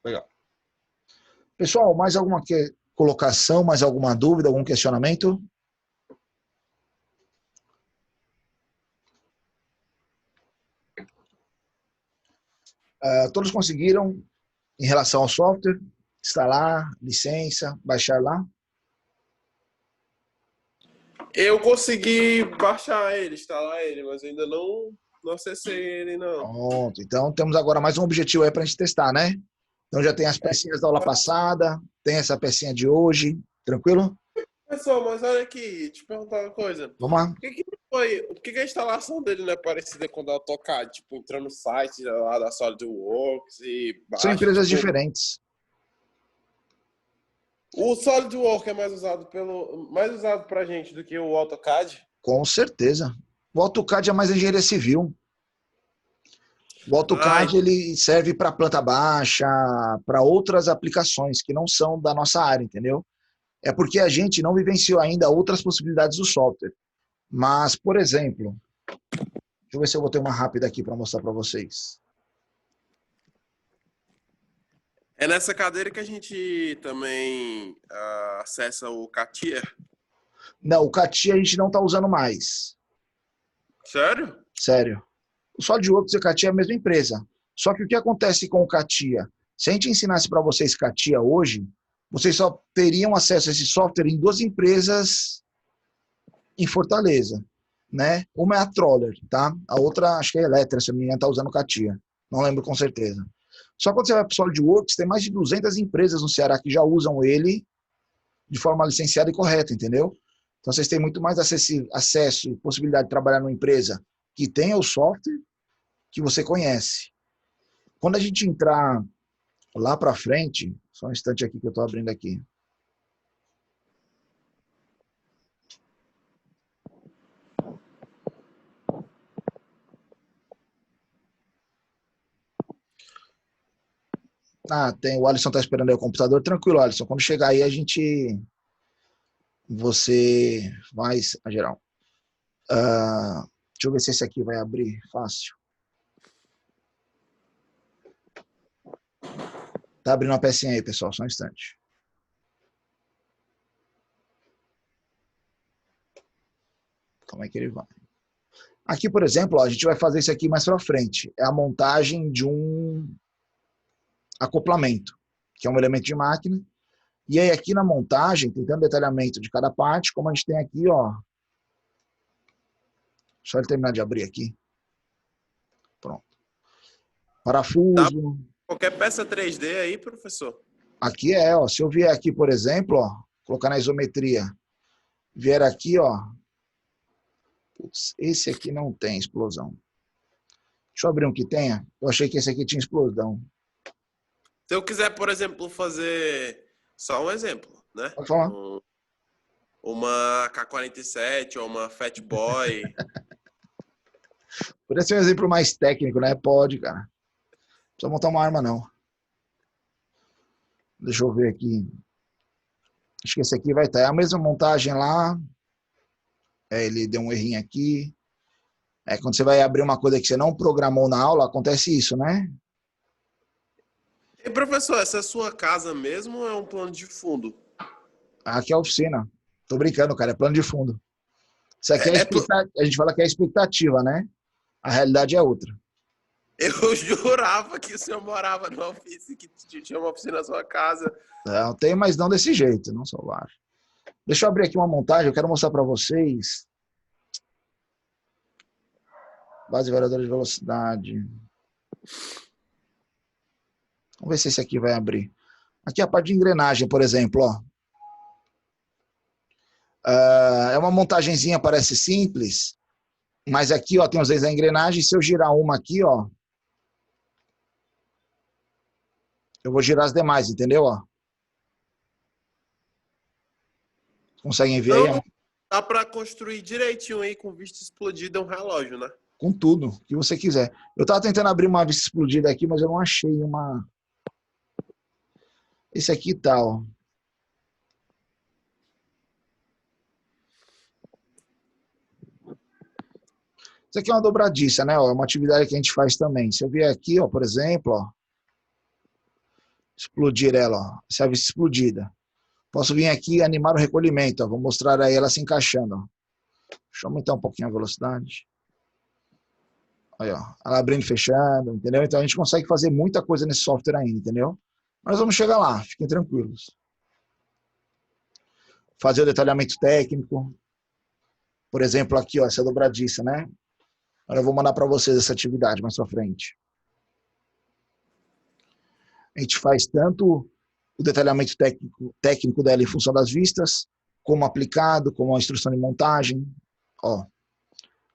Legal. Pessoal, mais alguma colocação, mais alguma dúvida, algum questionamento? Todos conseguiram, em relação ao software, instalar, licença, baixar lá? Eu consegui baixar ele, instalar ele, mas ainda não acessei ele, não. Pronto. Então, temos agora mais um objetivo aí para a gente testar, né? Então, já tem as pecinhas da aula passada, tem essa pecinha de hoje. Tranquilo? Pessoal, mas olha aqui, te perguntar uma coisa. Vamos lá. Por que a instalação dele não é parecida com a da AutoCAD? Tipo, entrando no site lá da SolidWorks e São baixa, empresas tipo... diferentes. O SolidWorks é mais usado pra gente do que o AutoCAD? Com certeza. O AutoCAD é mais engenharia civil. O AutoCAD ele serve para planta baixa, para outras aplicações que não são da nossa área, entendeu? É porque a gente não vivenciou ainda outras possibilidades do software. Mas, por exemplo, deixa eu ver se eu vou ter uma rápida aqui para mostrar para vocês. É nessa cadeira que a gente também acessa o CATIA? Não, o CATIA a gente não está usando mais. Sério? Sério. O SolidWorks e o CATIA é a mesma empresa. Só que o que acontece com o CATIA? Se a gente ensinasse para vocês CATIA hoje, vocês só teriam acesso a esse software em duas empresas em Fortaleza, né? Uma é a Troller, tá? A outra, acho que é a Eletra, se a minha está usando CATIA. Não lembro com certeza. Só que quando você vai para o SolidWorks, tem mais de 200 empresas no Ceará que já usam ele de forma licenciada e correta, entendeu? Então vocês têm muito mais acesso e possibilidade de trabalhar numa empresa que tenha o software que você conhece. Quando a gente entrar lá para frente, só um instante aqui que eu estou abrindo aqui. Tem, o Alisson está esperando aí o computador. Tranquilo, Alisson. Quando chegar aí, você vai, geral. Deixa eu ver se esse aqui vai abrir fácil. Tá abrindo uma pecinha aí, pessoal, só um instante. Como é que ele vai? Aqui, por exemplo, a gente vai fazer isso aqui mais para frente. É a montagem de um acoplamento, que é um elemento de máquina. E aí aqui na montagem, tentando detalhamento de cada parte, como a gente tem aqui, ó. Só ele terminar de abrir aqui. Pronto. Parafuso. Qualquer peça 3D aí, professor? Aqui ó. Se eu vier aqui, por exemplo, ó, colocar na isometria, vier aqui, ó. Putz, esse aqui não tem explosão. Deixa eu abrir um que tenha. Eu achei que esse aqui tinha explosão. Se eu quiser, por exemplo, fazer só um exemplo, né? Pode falar. Uma K-47 ou uma Fat Boy. Poderia ser um exemplo mais técnico, né? Pode, cara. Não precisa montar uma arma, não. Deixa eu ver aqui. Acho que esse aqui vai estar. É a mesma montagem lá. Ele deu um errinho aqui. Quando você vai abrir uma coisa que você não programou na aula, acontece isso, né? E professor, essa é a sua casa mesmo ou é um plano de fundo? Aqui é a oficina. Tô brincando, cara. É plano de fundo. Isso aqui a gente fala que é expectativa, né? A realidade é outra. Eu jurava que o senhor morava numa oficina, que tinha uma oficina na sua casa. Não, tem, mas não desse jeito, não salvar. Deixa eu abrir aqui uma montagem, eu quero mostrar para vocês. Base variadora de velocidade. Vamos ver se esse aqui vai abrir. Aqui a parte de engrenagem, por exemplo, ó. É uma montagenzinha, parece simples, mas aqui, ó, tem os vezes a engrenagem. Se eu girar uma aqui, ó, eu vou girar as demais, entendeu? Ó. Conseguem ver aí? Ó? Dá para construir direitinho aí com vista explodida um relógio, né? Com tudo, o que você quiser. Eu estava tentando abrir uma vista explodida aqui, mas eu não achei uma. Esse aqui tá, ó. Isso aqui é uma dobradiça, né? Ó, é uma atividade que a gente faz também. Se eu vier aqui, ó, por exemplo, ó, explodir ela, ó, essa é a vista explodida. Posso vir aqui e animar o recolhimento, ó, vou mostrar aí ela se encaixando. Ó. Deixa eu aumentar um pouquinho a velocidade. Aí, ó, ela abrindo e fechando, entendeu? Então a gente consegue fazer muita coisa nesse software ainda, entendeu? Mas vamos chegar lá, fiquem tranquilos. Fazer o detalhamento técnico. Por exemplo, aqui, ó, essa dobradiça, né? Agora eu vou mandar para vocês essa atividade mais pra frente. A gente faz tanto o detalhamento técnico dela em função das vistas, como aplicado, como a instrução de montagem. Ó,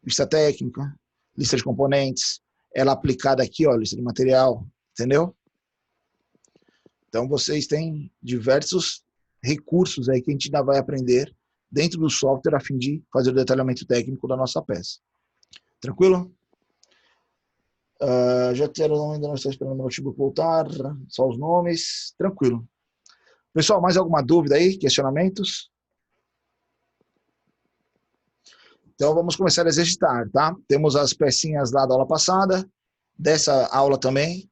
vista técnica, lista de componentes, ela aplicada aqui, ó, lista de material, entendeu? Então vocês têm diversos recursos aí que a gente ainda vai aprender dentro do software a fim de fazer o detalhamento técnico da nossa peça. Tranquilo? Já terão o nome, ainda não estou esperando o notebook voltar, só os nomes, tranquilo. Pessoal, mais alguma dúvida aí, questionamentos? Então vamos começar a exercitar, tá? Temos as pecinhas lá da aula passada, dessa aula também.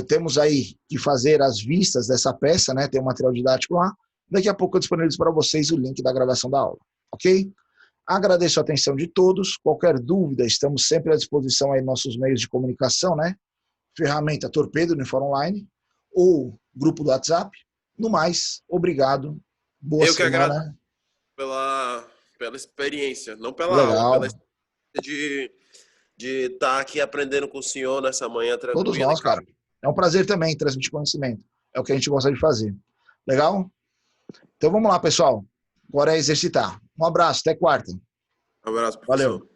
Temos aí que fazer as vistas dessa peça, né? Tem um material didático lá. Daqui a pouco eu disponibilizo para vocês o link da gravação da aula, ok? Agradeço a atenção de todos. Qualquer dúvida, estamos sempre à disposição aí nos nossos meios de comunicação, né? Ferramenta Torpedo no Fórum Online ou grupo do WhatsApp. No mais, obrigado. Boa Eu que semana. agradeço pela experiência, não pela aula, Legal. pela experiência de estar aqui aprendendo com o senhor nessa manhã tranquila. Todos nós, cara. É um prazer também transmitir conhecimento. É o que a gente gosta de fazer. Legal? Então vamos lá, pessoal. Agora é exercitar. Um abraço, até quarta. Um abraço, professor. Valeu.